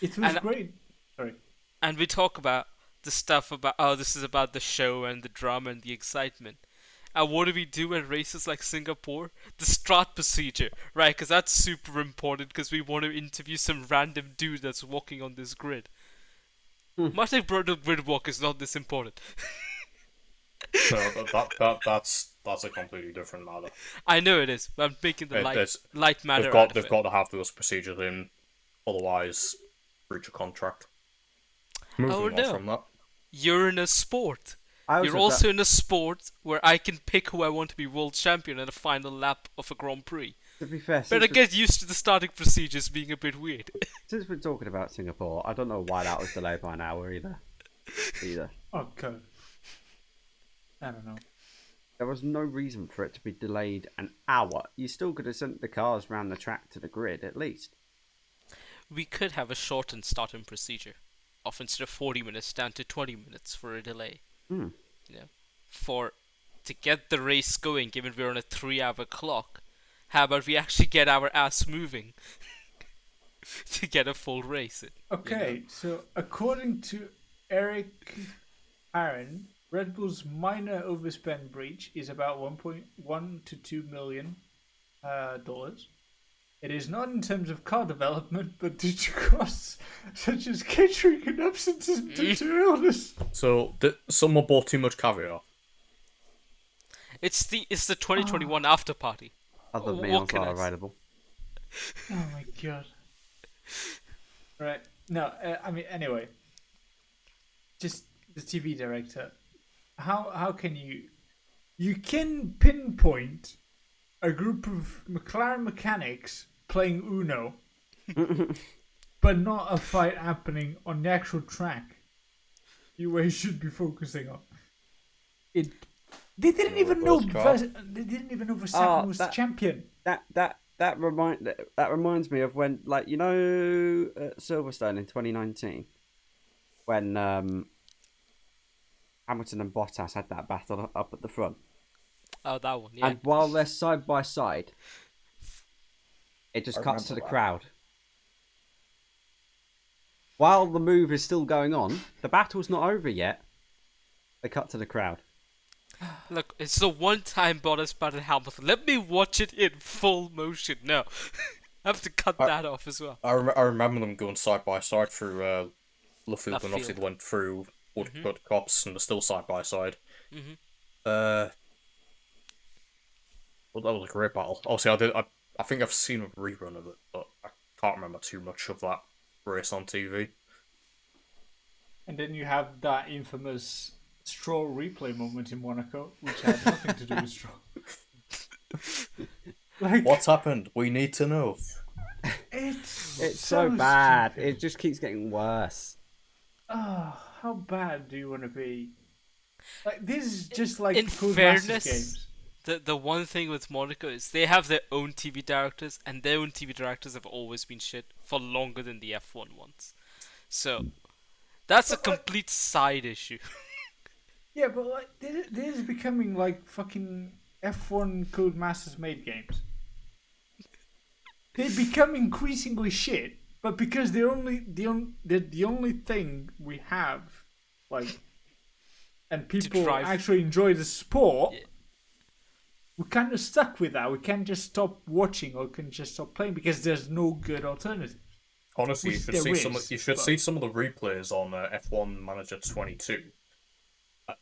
Speaker 1: It was great. Sorry.
Speaker 3: And we talk about the stuff about this is about the show and the drama and the excitement. And what do we do at races like Singapore? The start procedure, right? Because that's super important because we want to interview some random dude that's walking on this grid. Much like the grid walk is not this important.
Speaker 4: No, that's a completely different matter.
Speaker 3: I know it is, but I'm making the light matter
Speaker 4: They've got to have those procedures in, otherwise breach a contract. Moving on from that.
Speaker 3: You're in a sport. You're also in a sport where I can pick who I want to be world champion in a final lap of a Grand Prix.
Speaker 2: To be fair,
Speaker 3: better get used to the starting procedures being a bit weird.
Speaker 2: Since we're talking about Singapore, I don't know why that was delayed by an hour either.
Speaker 1: Oh, God. I don't know.
Speaker 2: There was no reason for it to be delayed an hour. You still could have sent the cars around the track to the grid, at least.
Speaker 3: We could have a shortened starting procedure. Off instead of 40 minutes down to 20 minutes for a delay. You know, to get the race going, given we're on a 3-hour clock, how about we actually get our ass moving to get a full race in?
Speaker 1: Okay, so according to Eric Aaron, Red Bull's minor overspend breach is about 1.1 to $2 million. It is not in terms of car development, but due to costs such as catering and absences due to illness.
Speaker 4: So, someone bought too much caviar.
Speaker 3: It's the 2021 after party.
Speaker 2: Other meals are available.
Speaker 1: Oh my god. Right. No, I mean, anyway. Just the TV director. How can you can pinpoint a group of McLaren mechanics playing Uno, but not a fight happening on the actual track. Where you should be focusing on it. They didn't even know. They didn't even know Verstappen was the champion.
Speaker 2: That reminds me of when, like, you know, at Silverstone in 2019, when Hamilton and Bottas had that battle up at the front.
Speaker 3: Oh, that one, yeah.
Speaker 2: And while they're side by side, it just cuts to the crowd. While the move is still going on, the battle's not over yet. They cut to the crowd.
Speaker 3: Look, it's the one time Bottas battled Hamilton. Let me watch it in full motion. No. I have to cut that off as well.
Speaker 4: I remember them going side by side through Luffield, and obviously they went through Woodcut Cops, and they're still side by side. Well, that was a great battle. Obviously, I think I've seen a rerun of it, but I can't remember too much of that race on TV.
Speaker 1: And then you have that infamous Stroll replay moment in Monaco, which had nothing to do with Stroll. Like,
Speaker 4: what's happened? We need to know.
Speaker 1: It's
Speaker 2: so bad.
Speaker 1: stupid.
Speaker 2: It just keeps getting worse.
Speaker 1: Oh, how bad do you want to be? Like, this is just like
Speaker 3: in
Speaker 1: Code
Speaker 3: fairness,
Speaker 1: Masters games.
Speaker 3: the one thing with Monaco is they have their own TV directors, and their own TV directors have always been shit for longer than the F1 ones. So that's a complete side issue.
Speaker 1: Yeah, but like this is becoming like fucking F1 Code Masters made games. They become increasingly shit, but because they're the only thing we have, like, and people actually enjoy the sport. Yeah. We're kind of stuck with that. We can't just stop watching or can just stop playing because there's no good alternative.
Speaker 4: Honestly, you should see some of the replays on F1 Manager 22.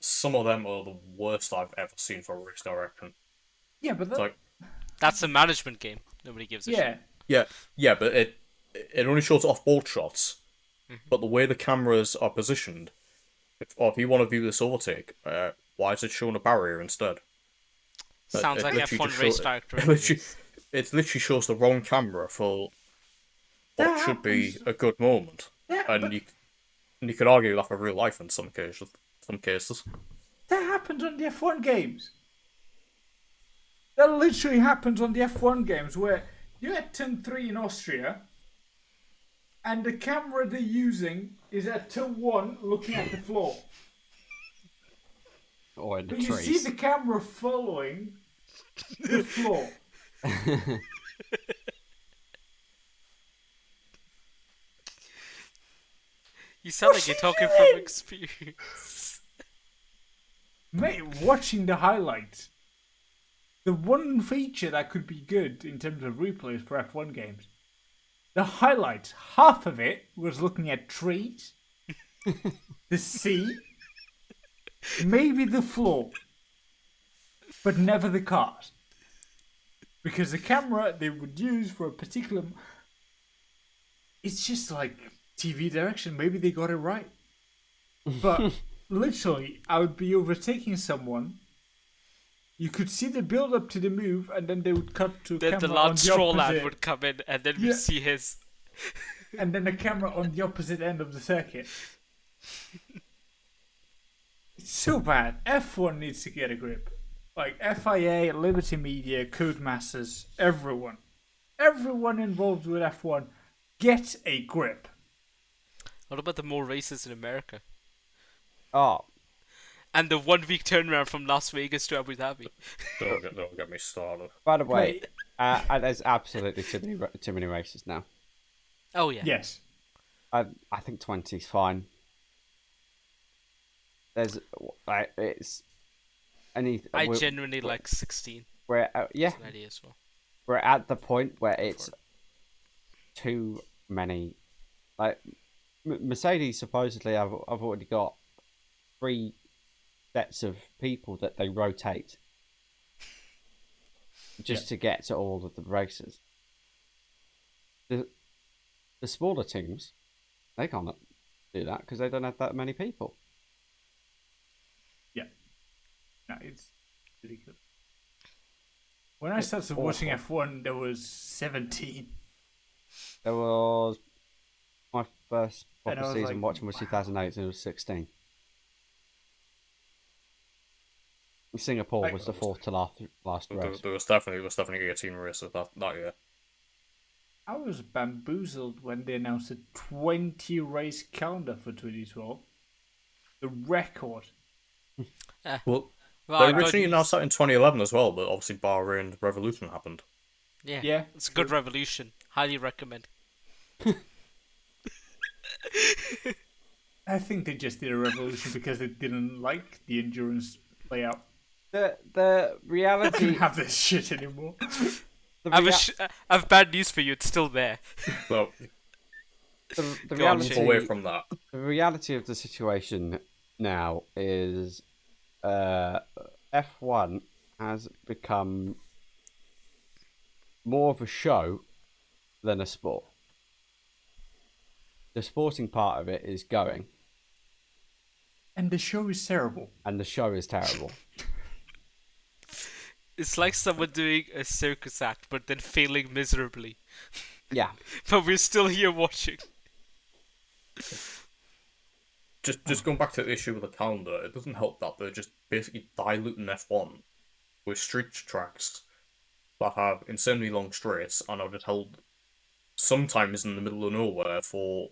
Speaker 4: Some of them are the worst I've ever seen for a race direction.
Speaker 1: Yeah, but
Speaker 3: that's a management game. Nobody gives a shit.
Speaker 4: Yeah, but it only shows off-board shots. But the way the cameras are positioned, if you want to view this overtake, why is it showing a barrier instead?
Speaker 3: Sounds like F1 race director.
Speaker 4: It literally shows the wrong camera for what should be a good moment, and you could argue that for real life in some cases.
Speaker 1: That happens on the F1 games. That literally happens on the F1 games where you're at turn 3 in Austria, and the camera they're using is at turn 1 looking at the floor.
Speaker 2: Or in the
Speaker 1: trees. You see the camera following the floor.
Speaker 3: You sound like you're talking from experience.
Speaker 1: Mate, watching the highlights. The one feature that could be good in terms of replays for F1 games. The highlights, half of it was looking at trees, the sea, maybe the floor, but never the cars. Because the camera they would use for a particular... It's just like TV direction. Maybe they got it right. But literally, I would be overtaking someone. You could see the build up to the move, and then they would cut to
Speaker 3: then
Speaker 1: camera
Speaker 3: the Lance Stroll
Speaker 1: opposite.
Speaker 3: lad would come in, and then we'd see his...
Speaker 1: And then the camera on the opposite end of the circuit. It's so bad. F1 needs to get a grip. Like FIA, Liberty Media, Codemasters, everyone. Everyone involved with F1, get a grip.
Speaker 3: What about the more races in America?
Speaker 2: Oh.
Speaker 3: And the 1 week turnaround from Las Vegas to Abu Dhabi.
Speaker 4: Don't get me started.
Speaker 2: By the way, there's absolutely too many races now.
Speaker 3: Oh yeah.
Speaker 1: Yes.
Speaker 2: I think 20 is fine. There's it's any.
Speaker 3: I genuinely like 16.
Speaker 2: We're yeah.
Speaker 3: That's an idea as well.
Speaker 2: We're at the point where it's too many. Like Mercedes supposedly I've already got 3 sets of people that they rotate just to get to all of the races. the smaller teams, they can't do that because they don't have that many people.
Speaker 1: Yeah. No, it's ridiculous. When I started
Speaker 2: awful.
Speaker 1: watching F1, there was 17.
Speaker 2: There was my first
Speaker 1: And I
Speaker 2: proper
Speaker 1: was
Speaker 2: season
Speaker 1: like,
Speaker 2: watching was
Speaker 1: wow.
Speaker 2: 2008, and it was 16. Singapore was the fourth to last race.
Speaker 4: There was definitely a team race that year.
Speaker 1: I was bamboozled when they announced a 20 race calendar for 2012. The record.
Speaker 4: Well,
Speaker 3: Well,
Speaker 4: they
Speaker 3: I got
Speaker 4: originally
Speaker 3: used-
Speaker 4: announced that in 2011 as well, but obviously Bahrain Revolution happened.
Speaker 3: Yeah, it's a good revolution. Highly recommend.
Speaker 1: I think they just did a revolution because they didn't like the endurance layout.
Speaker 2: The
Speaker 1: They
Speaker 2: reality.
Speaker 1: didn't have this shit anymore.
Speaker 3: I have bad news for you. It's still there.
Speaker 4: So,
Speaker 2: the
Speaker 3: Go on,
Speaker 2: reality
Speaker 3: Shane.
Speaker 4: away from that.
Speaker 2: The reality of the situation now is F1 has become more of a show than a sport. The sporting part of it is going,
Speaker 1: And the show is terrible.
Speaker 2: and the show is terrible.
Speaker 3: It's like someone doing a circus act, but then failing miserably.
Speaker 2: Yeah,
Speaker 3: But we're still here watching.
Speaker 4: Just going back to the issue with the calendar, it doesn't help that they're just basically diluting F1 with street tracks that have insanely long straights and are just held sometimes in the middle of nowhere for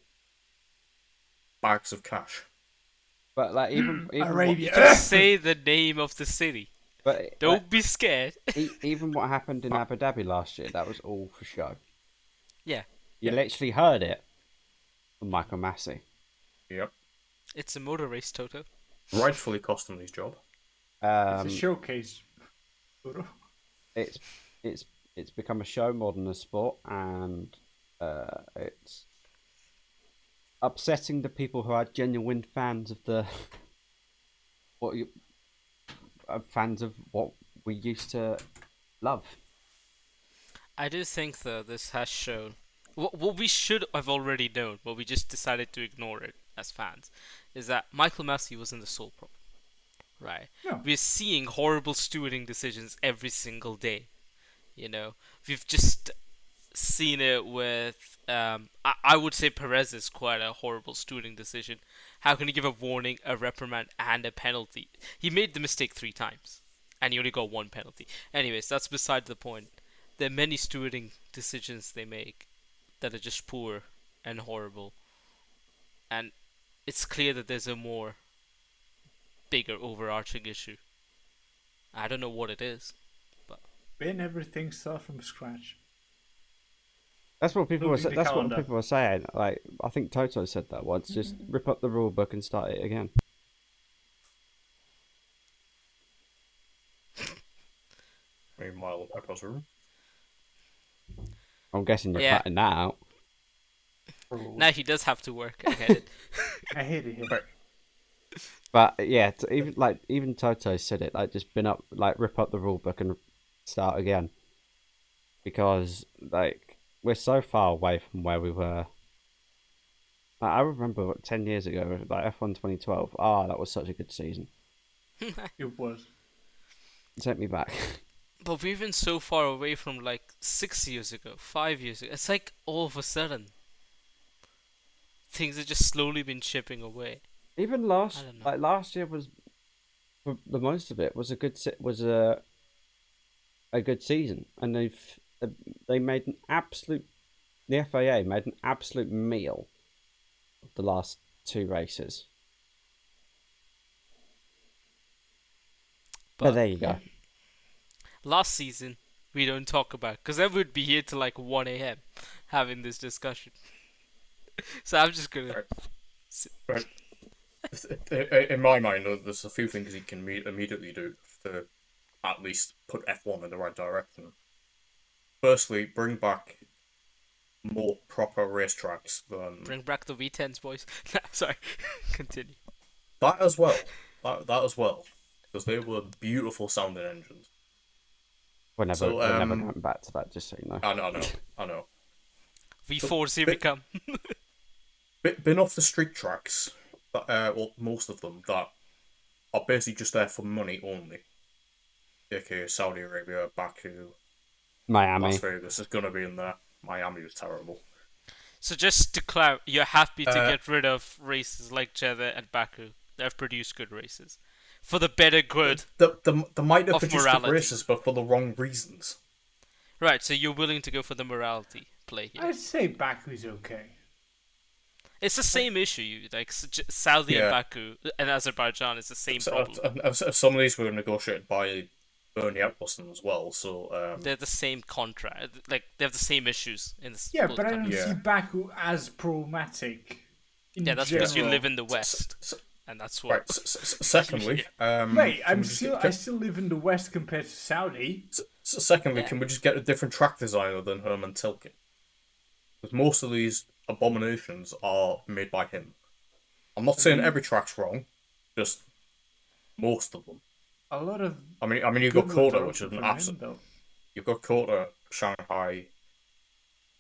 Speaker 4: bags of cash.
Speaker 2: but like even
Speaker 1: Arabia.
Speaker 3: Just say the name of the city.
Speaker 2: but
Speaker 3: Don't be scared.
Speaker 2: even what happened in Abu Dhabi last year, that was all for show.
Speaker 3: Yeah,
Speaker 2: You literally heard it from Michael Massey.
Speaker 4: Yep.
Speaker 3: it's a motor race, Toto.
Speaker 4: Rightfully costing his job.
Speaker 1: It's a showcase.
Speaker 2: It's become a show more than a sport, and it's upsetting the people who are genuine fans of the fans of what we used to love.
Speaker 3: I do think, though, this has shown what we should have already known, but we just decided to ignore it as fans, is that Michael Massey wasn't the sole problem. Right?
Speaker 1: No.
Speaker 3: We're seeing horrible stewarding decisions every single day. You know, we've just seen it with. I would say Perez is quite a horrible stewarding decision. How can you give a warning, a reprimand, and a penalty? He made the mistake 3 times, and he only got 1 penalty. Anyways, that's beside the point. There are many stewarding decisions they make that are just poor and horrible, and it's clear that there's a more bigger overarching issue. I don't know what it is.
Speaker 1: When everything starts from scratch.
Speaker 2: That's what people
Speaker 1: Looking
Speaker 2: were.
Speaker 1: the
Speaker 2: That's what
Speaker 1: calendar.
Speaker 2: people were saying. Like I think Toto said that once. Just rip up the rule book and start it again.
Speaker 4: Meanwhile, Pepper's room.
Speaker 2: I'm guessing you're
Speaker 3: Yeah.
Speaker 2: cutting that out.
Speaker 3: Now he does have to work. I get it.
Speaker 1: I hate it here.
Speaker 4: Right.
Speaker 2: But yeah, even Toto said it. Like just rip up the rule book and start again. Because like we're so far away from where we were. Like, I remember 10 years ago, like F1 2012. That was such a good season.
Speaker 1: It was.
Speaker 2: Take me back.
Speaker 3: But we've been so far away from like 6 years ago, 5 years ago. It's like all of a sudden things have just slowly been chipping away.
Speaker 2: Even
Speaker 3: I don't know.
Speaker 2: last year was, for the most of it was a good good season, and they made the FIA made an absolute meal of the last 2 races. But there you go.
Speaker 3: Last season, we don't talk about, because then we'd be here till like 1 a.m. having this discussion. So I'm just gonna.
Speaker 4: Right. In my mind, there's a few things he can immediately do to at least put F1 in the right direction. Firstly, bring back more proper racetracks than
Speaker 3: Bring back the V10s, boys. Sorry, continue.
Speaker 4: that as well. That as well, because they were beautiful sounding engines.
Speaker 2: We're never
Speaker 4: So,
Speaker 2: going back to that. Just so you know.
Speaker 4: I know.
Speaker 3: V4s, here we
Speaker 4: bit-
Speaker 3: come.
Speaker 4: been off the street tracks, well, most of them that are basically just there for money only. aka Saudi Arabia, Baku,
Speaker 2: Miami.
Speaker 4: Las Vegas is going to be in there. Miami was terrible.
Speaker 3: So just to clarify, you're happy to
Speaker 4: Uh,
Speaker 3: get rid of races like Jeddah and Baku that have produced good races for the better good
Speaker 4: The might have
Speaker 3: of
Speaker 4: produced good
Speaker 3: morality.
Speaker 4: races, but for the wrong reasons.
Speaker 3: Right, so you're willing to go for the morality play here.
Speaker 1: I'd say Baku's okay.
Speaker 3: It's the same issue. Like Saudi and
Speaker 4: Yeah.
Speaker 3: Baku and Azerbaijan is the same problem.
Speaker 4: Some of these were negotiated by Bernie Eccleston as well, so
Speaker 3: They're the same contract. Like they have the same issues in this.
Speaker 1: Yeah,
Speaker 3: both
Speaker 1: but I don't
Speaker 3: countries.
Speaker 1: see Baku as problematic.
Speaker 3: Yeah, that's because you
Speaker 1: general.
Speaker 3: live in the West, and that's what.
Speaker 4: right. Secondly,
Speaker 1: Mate,
Speaker 4: can we just
Speaker 1: I still live in the West compared to Saudi.
Speaker 4: secondly,
Speaker 3: Yeah.
Speaker 4: can we just get a different track designer than Herman Tilke? Because most of these abominations are made by him. I'm not saying every track's wrong, just most of them.
Speaker 1: A lot of
Speaker 4: I mean, you've
Speaker 1: good
Speaker 4: got
Speaker 1: ones
Speaker 4: Kota,
Speaker 1: are
Speaker 4: which is
Speaker 1: also
Speaker 4: an
Speaker 1: from him,
Speaker 4: absolute.
Speaker 1: though.
Speaker 4: You've got Kota, Shanghai,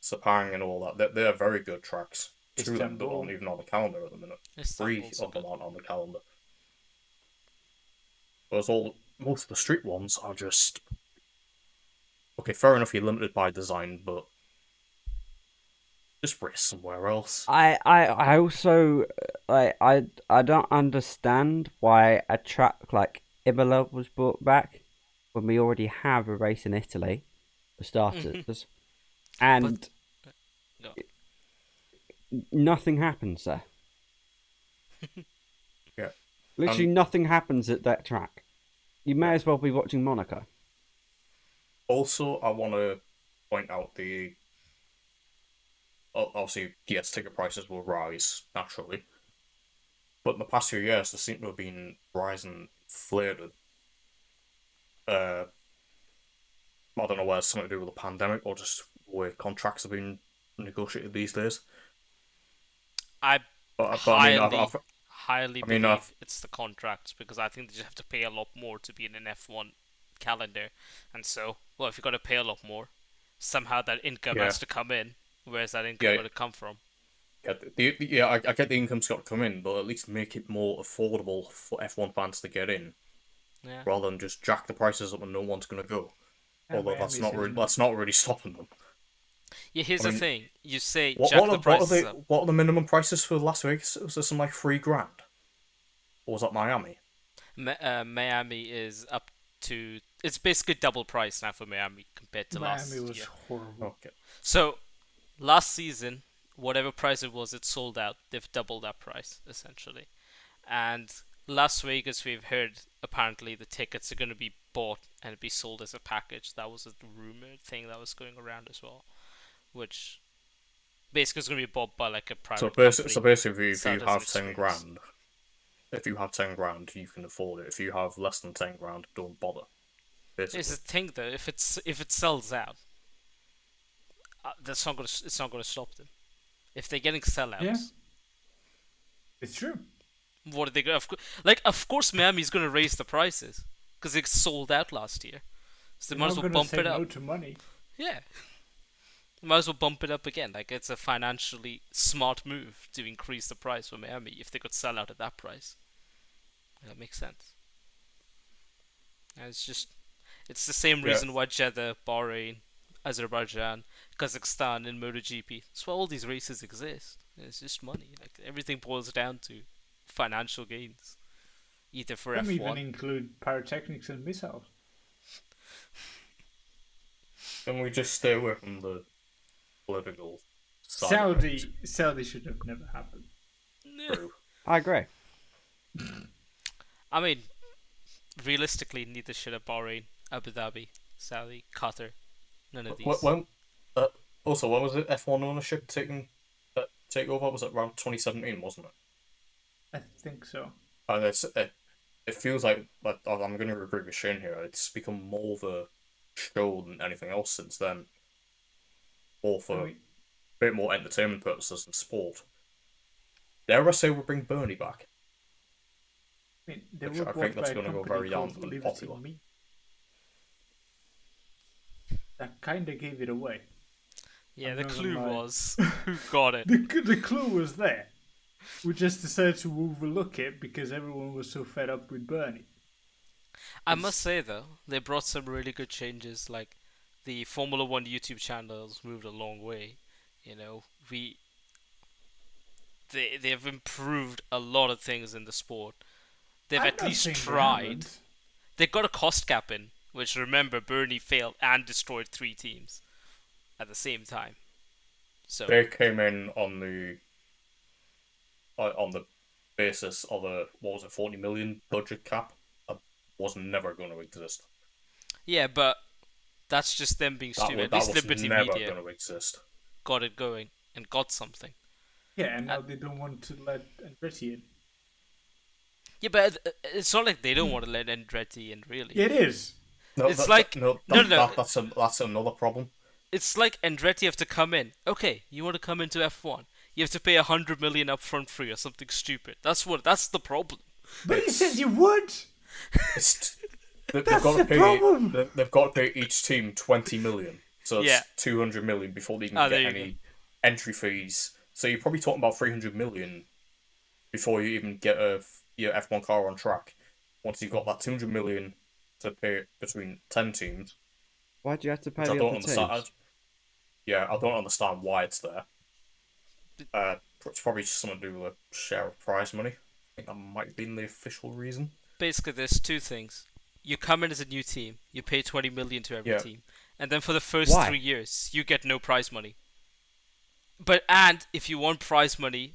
Speaker 4: Sepang, and all that. They're very good tracks. Two of them
Speaker 1: Istanbul.
Speaker 4: aren't even on the calendar at the minute. Three
Speaker 3: Istanbul's
Speaker 4: of them
Speaker 3: good.
Speaker 4: aren't on the calendar. Whereas most of the street ones are just okay. Fair enough, you're limited by design, but just race somewhere else.
Speaker 2: I also I don't understand why a track like Imola was brought back when we already have a race in Italy for starters, and
Speaker 3: No.
Speaker 2: nothing happens there.
Speaker 4: Yeah.
Speaker 2: Literally nothing happens at that track. You may as well be watching Monaco.
Speaker 4: Also, I want to point out obviously, yes, ticket prices will rise naturally, but in the past few years, they seem to have been rising inflated. I don't know whether it's something to do with the pandemic or just the way contracts have been negotiated these days.
Speaker 3: I
Speaker 4: But I mean,
Speaker 3: highly believe it's the contracts because I think they just have to pay a lot more to be in an F1 calendar, and so well, if you got to pay a lot more, somehow that income
Speaker 4: Yeah.
Speaker 3: has to come in. Where's that income
Speaker 4: Yeah.
Speaker 3: going to come from?
Speaker 4: I get the income's got to come in, but at least make it more affordable for F1 fans to get in,
Speaker 3: Yeah.
Speaker 4: rather than just jack the prices up and no one's going to go.
Speaker 1: And
Speaker 4: Although that's
Speaker 1: Miami's
Speaker 4: not really stopping them.
Speaker 3: Yeah. Here's
Speaker 4: I
Speaker 3: the
Speaker 4: mean,
Speaker 3: thing: you say
Speaker 4: What,
Speaker 3: jack
Speaker 4: what,
Speaker 3: the
Speaker 4: are, what, are
Speaker 3: prices
Speaker 4: they,
Speaker 3: up.
Speaker 4: what are the minimum prices for Las Vegas? Was there some like $3,000? Or was that Miami?
Speaker 3: Miami is up to. It's basically double price now for Miami compared to last
Speaker 1: Miami was
Speaker 3: year.
Speaker 1: horrible.
Speaker 4: Okay.
Speaker 3: So, last season, whatever price it sold out. They've doubled that price, essentially. And Las Vegas, we've heard, apparently the tickets are going to be bought and be sold as a package. That was a rumored thing that was going around as well. Which, basically is going to be bought by like a private company.
Speaker 4: So basically, if
Speaker 3: sell
Speaker 4: you
Speaker 3: it as an
Speaker 4: have 10
Speaker 3: experience.
Speaker 4: grand, if you have 10 grand, you can afford it. If you have less than 10 grand, don't bother. Basically.
Speaker 3: Here's the thing though, if it sells out, it's not gonna stop them. If they're getting sellouts,
Speaker 1: Yeah. It's true.
Speaker 3: what are they going? Of course, Miami's gonna raise the prices because it sold out last year, so they
Speaker 1: They're
Speaker 3: might as
Speaker 1: not
Speaker 3: well
Speaker 1: gonna
Speaker 3: bump
Speaker 1: say
Speaker 3: it up.
Speaker 1: no to money.
Speaker 3: Yeah, might as well bump it up again. Like it's a financially smart move to increase the price for Miami if they could sell out at that price. That makes sense. And it's the same reason why Jeddah, Bahrain, Azerbaijan, Kazakhstan, and MotoGP. That's why all these races exist. It's just money. Like everything boils down to financial gains, either for
Speaker 1: Some even
Speaker 3: F1.
Speaker 1: include pyrotechnics and missiles.
Speaker 4: Can we just stay away from the political side of things?
Speaker 1: Saudi should have never happened.
Speaker 4: True.
Speaker 2: I agree.
Speaker 3: I mean, realistically, neither should have Bahrain, Abu Dhabi, Saudi, Qatar. None of these.
Speaker 4: Also, when was it? F1 ownership take over? Was it around 2017, wasn't it?
Speaker 1: I think so.
Speaker 4: And it feels like I'm going to agree with Shane here. It's become more of a show than anything else since then. Or for a bit more entertainment purposes than sport. Dare I say we'll bring Bernie back?
Speaker 1: I mean, they
Speaker 4: Which
Speaker 1: were
Speaker 4: I
Speaker 1: bought
Speaker 4: think that's
Speaker 1: by a
Speaker 4: gonna go
Speaker 1: company
Speaker 4: very
Speaker 1: called
Speaker 4: down and
Speaker 1: Liberty
Speaker 4: popular.
Speaker 1: Me. That kind of gave it away.
Speaker 3: Yeah,
Speaker 1: I'm
Speaker 3: the
Speaker 1: not
Speaker 3: clue
Speaker 1: gonna lie.
Speaker 3: was who got it.
Speaker 1: The clue was there. We just decided to overlook it because everyone was so fed up with Bernie.
Speaker 3: I must say though, they brought some really good changes. Like the Formula One YouTube channels moved a long way. You know, they have improved a lot of things in the sport. They've
Speaker 1: I'm
Speaker 3: at
Speaker 1: not
Speaker 3: least
Speaker 1: saying they
Speaker 3: tried.
Speaker 1: haven't.
Speaker 3: They got a cost cap in, which remember Bernie failed and destroyed 3 teams at the same time. So
Speaker 4: They came in on the basis of a, what was it, 40 million budget cap that was never going to exist.
Speaker 3: yeah, but that's just them being stupid. At
Speaker 4: That
Speaker 3: least
Speaker 4: was
Speaker 3: Liberty
Speaker 4: never
Speaker 3: Media
Speaker 4: going to exist.
Speaker 3: got it going and got something.
Speaker 1: Yeah, and now they don't want to let Andretti in.
Speaker 3: Yeah, but it's not like they don't want to let Andretti in, really.
Speaker 1: It is.
Speaker 4: No,
Speaker 3: It's like- no.
Speaker 4: That's another problem.
Speaker 3: It's like Andretti have to come in. Okay, you want to come into F1? You have to pay 100 million upfront free or something stupid. That's the problem.
Speaker 1: But you said you would.
Speaker 4: It's, they've
Speaker 1: That's
Speaker 4: got to
Speaker 1: the
Speaker 4: pay.
Speaker 1: problem.
Speaker 4: They've got to pay each team 20 million, so it's
Speaker 3: Yeah.
Speaker 4: 200 million before they can
Speaker 3: Ah,
Speaker 4: get
Speaker 3: there you
Speaker 4: any entry fees. So you're probably talking about 300 million before you even get your F1 car on track. Once you've got that 200 million to pay between 10 teams,
Speaker 2: Why do you have to pay
Speaker 4: which I
Speaker 2: the
Speaker 4: don't
Speaker 2: other
Speaker 4: understand.
Speaker 2: teams?
Speaker 4: I don't understand why it's there. It's probably just something to do with a share of prize money. I think that might have been the official reason.
Speaker 3: Basically, there's two things. You come in as a new team, you pay 20 million to every
Speaker 4: Yeah.
Speaker 3: team, and then for the first
Speaker 2: Why?
Speaker 3: 3 years, you get no prize money. And if you want prize money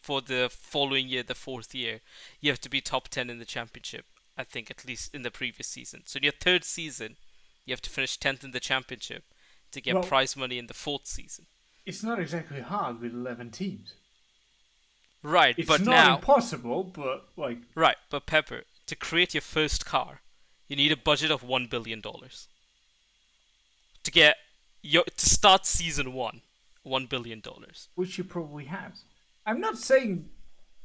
Speaker 3: for the following year, the fourth year, you have to be top 10 in the championship. I think at least in the previous season. So in your third season, you have to finish 10th in the championship to get
Speaker 1: Well-
Speaker 3: prize money in the fourth season.
Speaker 1: It's not exactly hard with 11 teams.
Speaker 3: Right,
Speaker 1: It's
Speaker 3: but
Speaker 1: not
Speaker 3: now,
Speaker 1: impossible, but like
Speaker 3: right, but Pepper, to create your first car, you need a budget of $1 billion. To start season 1, $1 billion.
Speaker 1: which you probably have. I'm not saying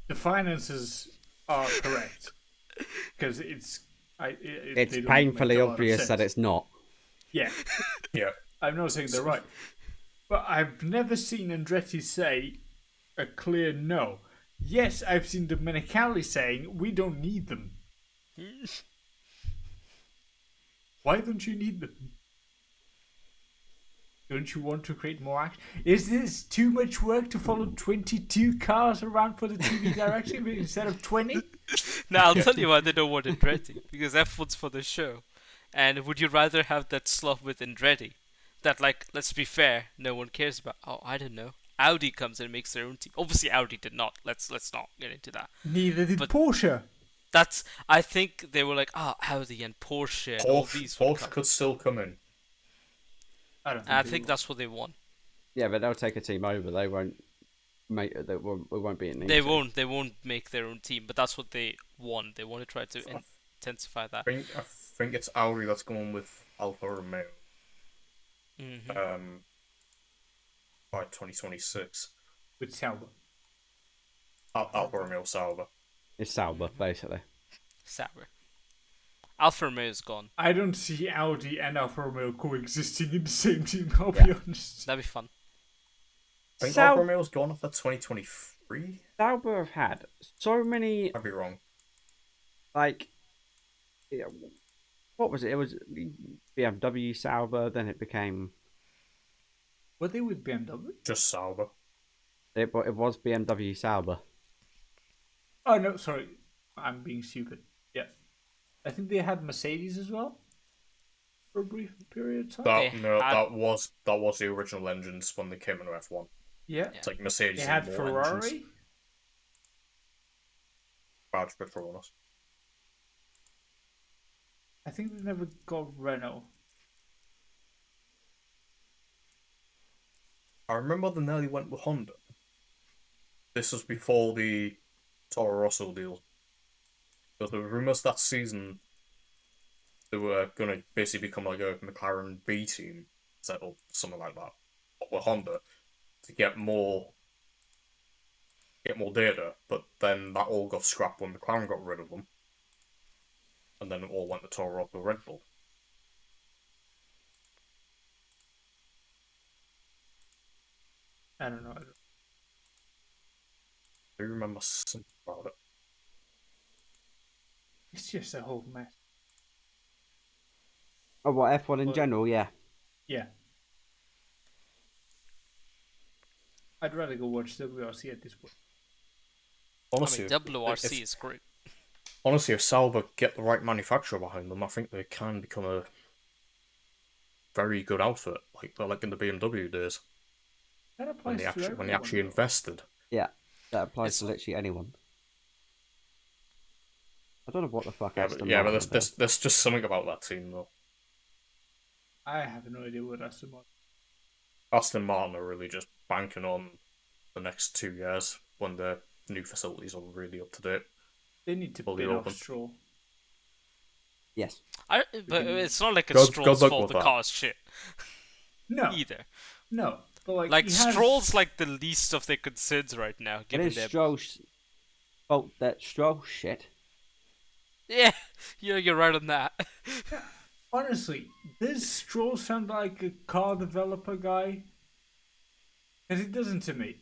Speaker 1: the finances are correct because
Speaker 2: It's
Speaker 1: they don't
Speaker 2: painfully
Speaker 1: make a lot of
Speaker 2: obvious that
Speaker 1: sense.
Speaker 2: it's not.
Speaker 1: Yeah,
Speaker 4: Yeah.
Speaker 1: I'm not saying they're right, but I've never seen Andretti say a clear no. Yes, I've seen Domenicali saying we don't need them. Why don't you need them? Don't you want to create more action? Is this too much work to follow 22 cars around for the TV directive instead of 20?
Speaker 3: Now, I'll tell you why they don't want Andretti. Because F1's for the show. And would you rather have that slot with Andretti? That, like, let's be fair, no one cares about. Oh, I don't know. Audi comes and makes their own team. Obviously, Audi did not. Let's not get into that.
Speaker 1: Neither did
Speaker 3: But-
Speaker 1: Porsche.
Speaker 3: I think they were like, Audi and Porsche and all these would
Speaker 4: Porsche
Speaker 3: come.
Speaker 4: could still come in.
Speaker 1: I don't think.
Speaker 3: And I
Speaker 1: they
Speaker 3: think
Speaker 1: will.
Speaker 3: that's what they want.
Speaker 2: Yeah, but they'll take a team over. They won't make it. It won't be an
Speaker 3: They won't make their own team, but that's what they want. They want to try to
Speaker 4: I
Speaker 3: intensify that.
Speaker 4: think it's Audi that's going with Alfa Romeo.
Speaker 3: Hmm.
Speaker 4: By 2026.
Speaker 1: with Sauber.
Speaker 4: Alfa Romeo Sauber.
Speaker 2: It's Sauber, basically.
Speaker 3: Sour. Alfa Romeo's gone.
Speaker 1: I don't see Audi and Alfa Romeo coexisting in the same team. I'll be
Speaker 2: Yeah.
Speaker 1: honest.
Speaker 3: That'd be fun.
Speaker 4: I think
Speaker 2: Sau-
Speaker 4: Alfa Romeo's gone after 2023.
Speaker 2: Sauber have had so many,
Speaker 4: I'd be wrong.
Speaker 2: like, yeah, what was it? It was BMW Sauber, then it became,
Speaker 1: Were they with BMW?
Speaker 4: Just Sauber.
Speaker 2: it was BMW Sauber.
Speaker 1: Oh no, sorry, I'm being stupid. Yeah, I think they had Mercedes as well for a brief period of time.
Speaker 4: That was the original engines when they came into F1.
Speaker 1: Yeah,
Speaker 4: It's like Mercedes
Speaker 1: they had
Speaker 4: and more
Speaker 1: Ferrari.
Speaker 4: engines. Badge Petronas.
Speaker 1: I think they never got Renault.
Speaker 4: I remember they nearly went with Honda. This was before the Toro Rosso deal. Because there were rumours that season they were going to basically become like a McLaren B team, set up something like that, but with Honda to get more data. But then that all got scrapped when McLaren got rid of them, and then it all went to Toro Rosso Red Bull.
Speaker 1: I don't know.
Speaker 4: I remember something about it.
Speaker 1: It's just a whole mess.
Speaker 2: Oh, what, F1 in
Speaker 1: But-
Speaker 2: general? Yeah.
Speaker 1: Yeah. I'd rather go watch WRC at this point.
Speaker 4: Honestly,
Speaker 3: I mean, WRC is great.
Speaker 4: honestly, if Sauber get the right manufacturer behind them, I think they can become a very good outfit, like in the BMW days
Speaker 1: That
Speaker 4: when
Speaker 1: applies to
Speaker 4: when they
Speaker 1: everyone,
Speaker 4: actually
Speaker 1: though.
Speaker 4: invested.
Speaker 2: Yeah. That applies
Speaker 3: It's-
Speaker 2: to literally anyone. I don't know what the fuck
Speaker 4: Yeah,
Speaker 2: Aston
Speaker 4: but
Speaker 2: Martin does.
Speaker 4: there's just something about that team though.
Speaker 1: I have no idea what Aston Martin.
Speaker 4: Aston Martin are really just banking on the next 2 years when their new facilities are really up to date.
Speaker 1: They need to
Speaker 4: Fully
Speaker 1: bin off
Speaker 4: open.
Speaker 1: Stroll.
Speaker 2: Yes.
Speaker 3: But
Speaker 1: can-
Speaker 3: it's not like it's
Speaker 4: God
Speaker 3: Stroll's
Speaker 4: luck
Speaker 3: fault
Speaker 4: with
Speaker 3: the
Speaker 4: that.
Speaker 3: car's shit
Speaker 1: No,
Speaker 3: either.
Speaker 1: no. But
Speaker 3: Like
Speaker 1: he has...
Speaker 3: Stroll's like the least of their concerns right now,
Speaker 2: It
Speaker 3: given
Speaker 2: is
Speaker 3: their
Speaker 2: Stroll's fault that Stroll shit.
Speaker 3: yeah, you're right on that.
Speaker 1: Honestly, does Stroll sound like a car developer guy? Because he doesn't to me.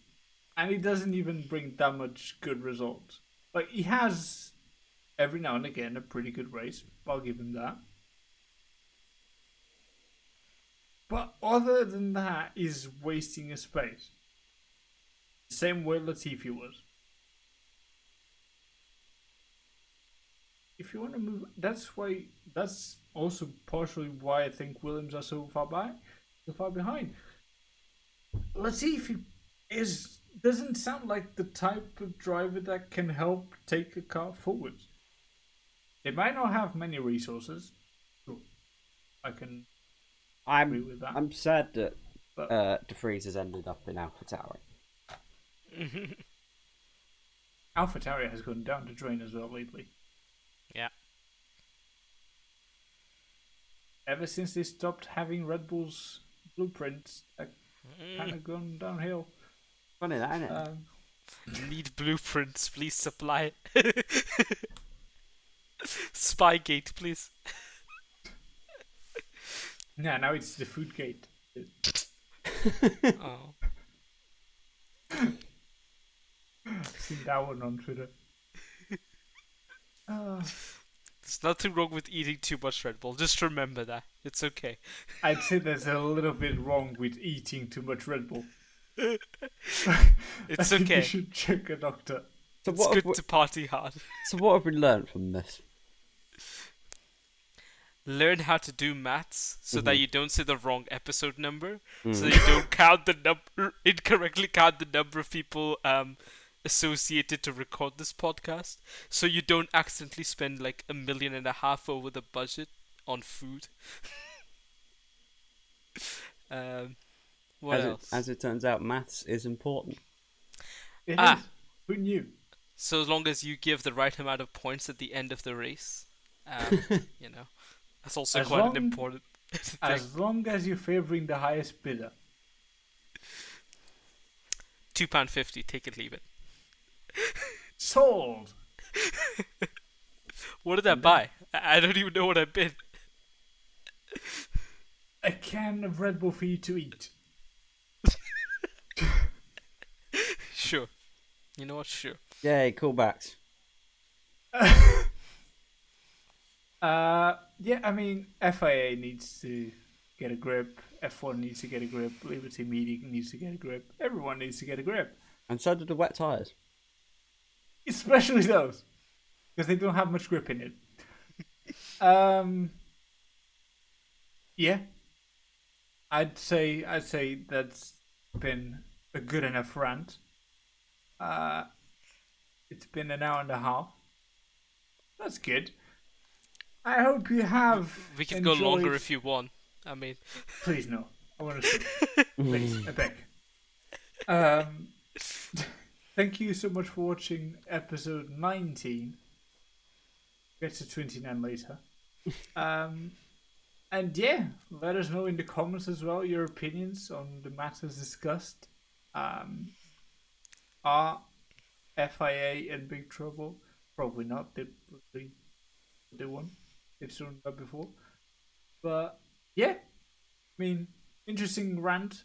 Speaker 1: And he doesn't even bring that much good results. Like, he has, every now and again, a pretty good race. I'll give him that. But other than that, he's wasting his space. Same way Latifi was. If you want to move, that's also partially why I think Williams are so far behind. Latifi doesn't sound like the type of driver that can help take a car forwards. They might not have many resources. Sure, I can agree with that.
Speaker 2: I'm sad that
Speaker 1: But-
Speaker 2: De Vries has ended up in AlphaTauri.
Speaker 1: AlphaTauri has gone down the drain as well lately.
Speaker 3: Yeah.
Speaker 1: Ever since they stopped having Red Bull's blueprints, that kind of gone downhill.
Speaker 2: Funny that, isn't it?
Speaker 3: Need blueprints, please supply. Spygate, please.
Speaker 1: Yeah, now it's the food gate.
Speaker 3: Oh.
Speaker 1: I've seen that one on Twitter.
Speaker 3: There's nothing wrong with eating too much Red Bull. Just remember that. It's okay.
Speaker 1: I'd say there's a little bit wrong with eating too much Red Bull.
Speaker 3: It's
Speaker 1: I think
Speaker 3: okay.
Speaker 1: You should check a doctor.
Speaker 2: So
Speaker 3: It's
Speaker 2: what, have
Speaker 3: good
Speaker 2: we,
Speaker 3: to party hard.
Speaker 2: so what have we learned from this?
Speaker 3: Learn how to do maths so that you don't say the wrong episode number, so
Speaker 2: Mm.
Speaker 3: that you don't count the incorrectly count the number of people associated to record this podcast, so you don't accidentally spend like $1.5 million over the budget on food. What else?
Speaker 2: As it turns out, maths is important.
Speaker 1: It
Speaker 3: Ah.
Speaker 1: is. Who knew?
Speaker 3: So as long as you give the right amount of points at the end of the race, you know, that's also
Speaker 1: As
Speaker 3: quite
Speaker 1: long-
Speaker 3: an important thing.
Speaker 1: As long as you're favouring the highest bidder.
Speaker 3: £2.50, take it, leave it.
Speaker 1: Sold!
Speaker 3: What did I buy? I don't even know what I bid.
Speaker 1: A can of Red Bull for you to eat.
Speaker 3: Sure. You know what? Sure.
Speaker 2: Yay, callbacks.
Speaker 1: Yeah, I mean, FIA needs to get a grip. F1 needs to get a grip. Liberty Media needs to get a grip. Everyone needs to get a grip.
Speaker 2: And so do the wet tyres.
Speaker 1: Especially those. Because they don't have much grip in it. Yeah. I'd say that's been a good enough rant. It's been an hour and a half. That's good. I hope you have.
Speaker 3: We can go longer
Speaker 1: enjoyed-
Speaker 3: if you want. I mean,
Speaker 1: Please no. I want to see. Please, I beg. Thank you so much for watching episode 19. Get to 29 later. And yeah, let us know in the comments as well your opinions on the matters discussed. Are FIA in big trouble? Probably not. They won. They've shown that before. But yeah, I mean, interesting rant.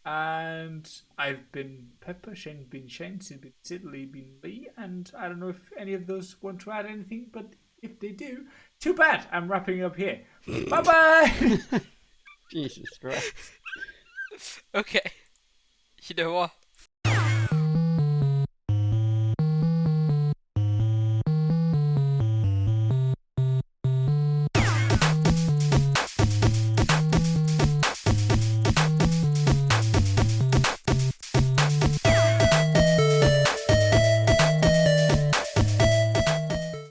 Speaker 1: And I've been Pepper, Shane been Shane, Sid been Sid, Lee been Lee, and I don't know if any of those want to add anything, but if they do, too bad. I'm wrapping up here. Bye bye.
Speaker 2: Jesus Christ.
Speaker 3: Okay. You know what?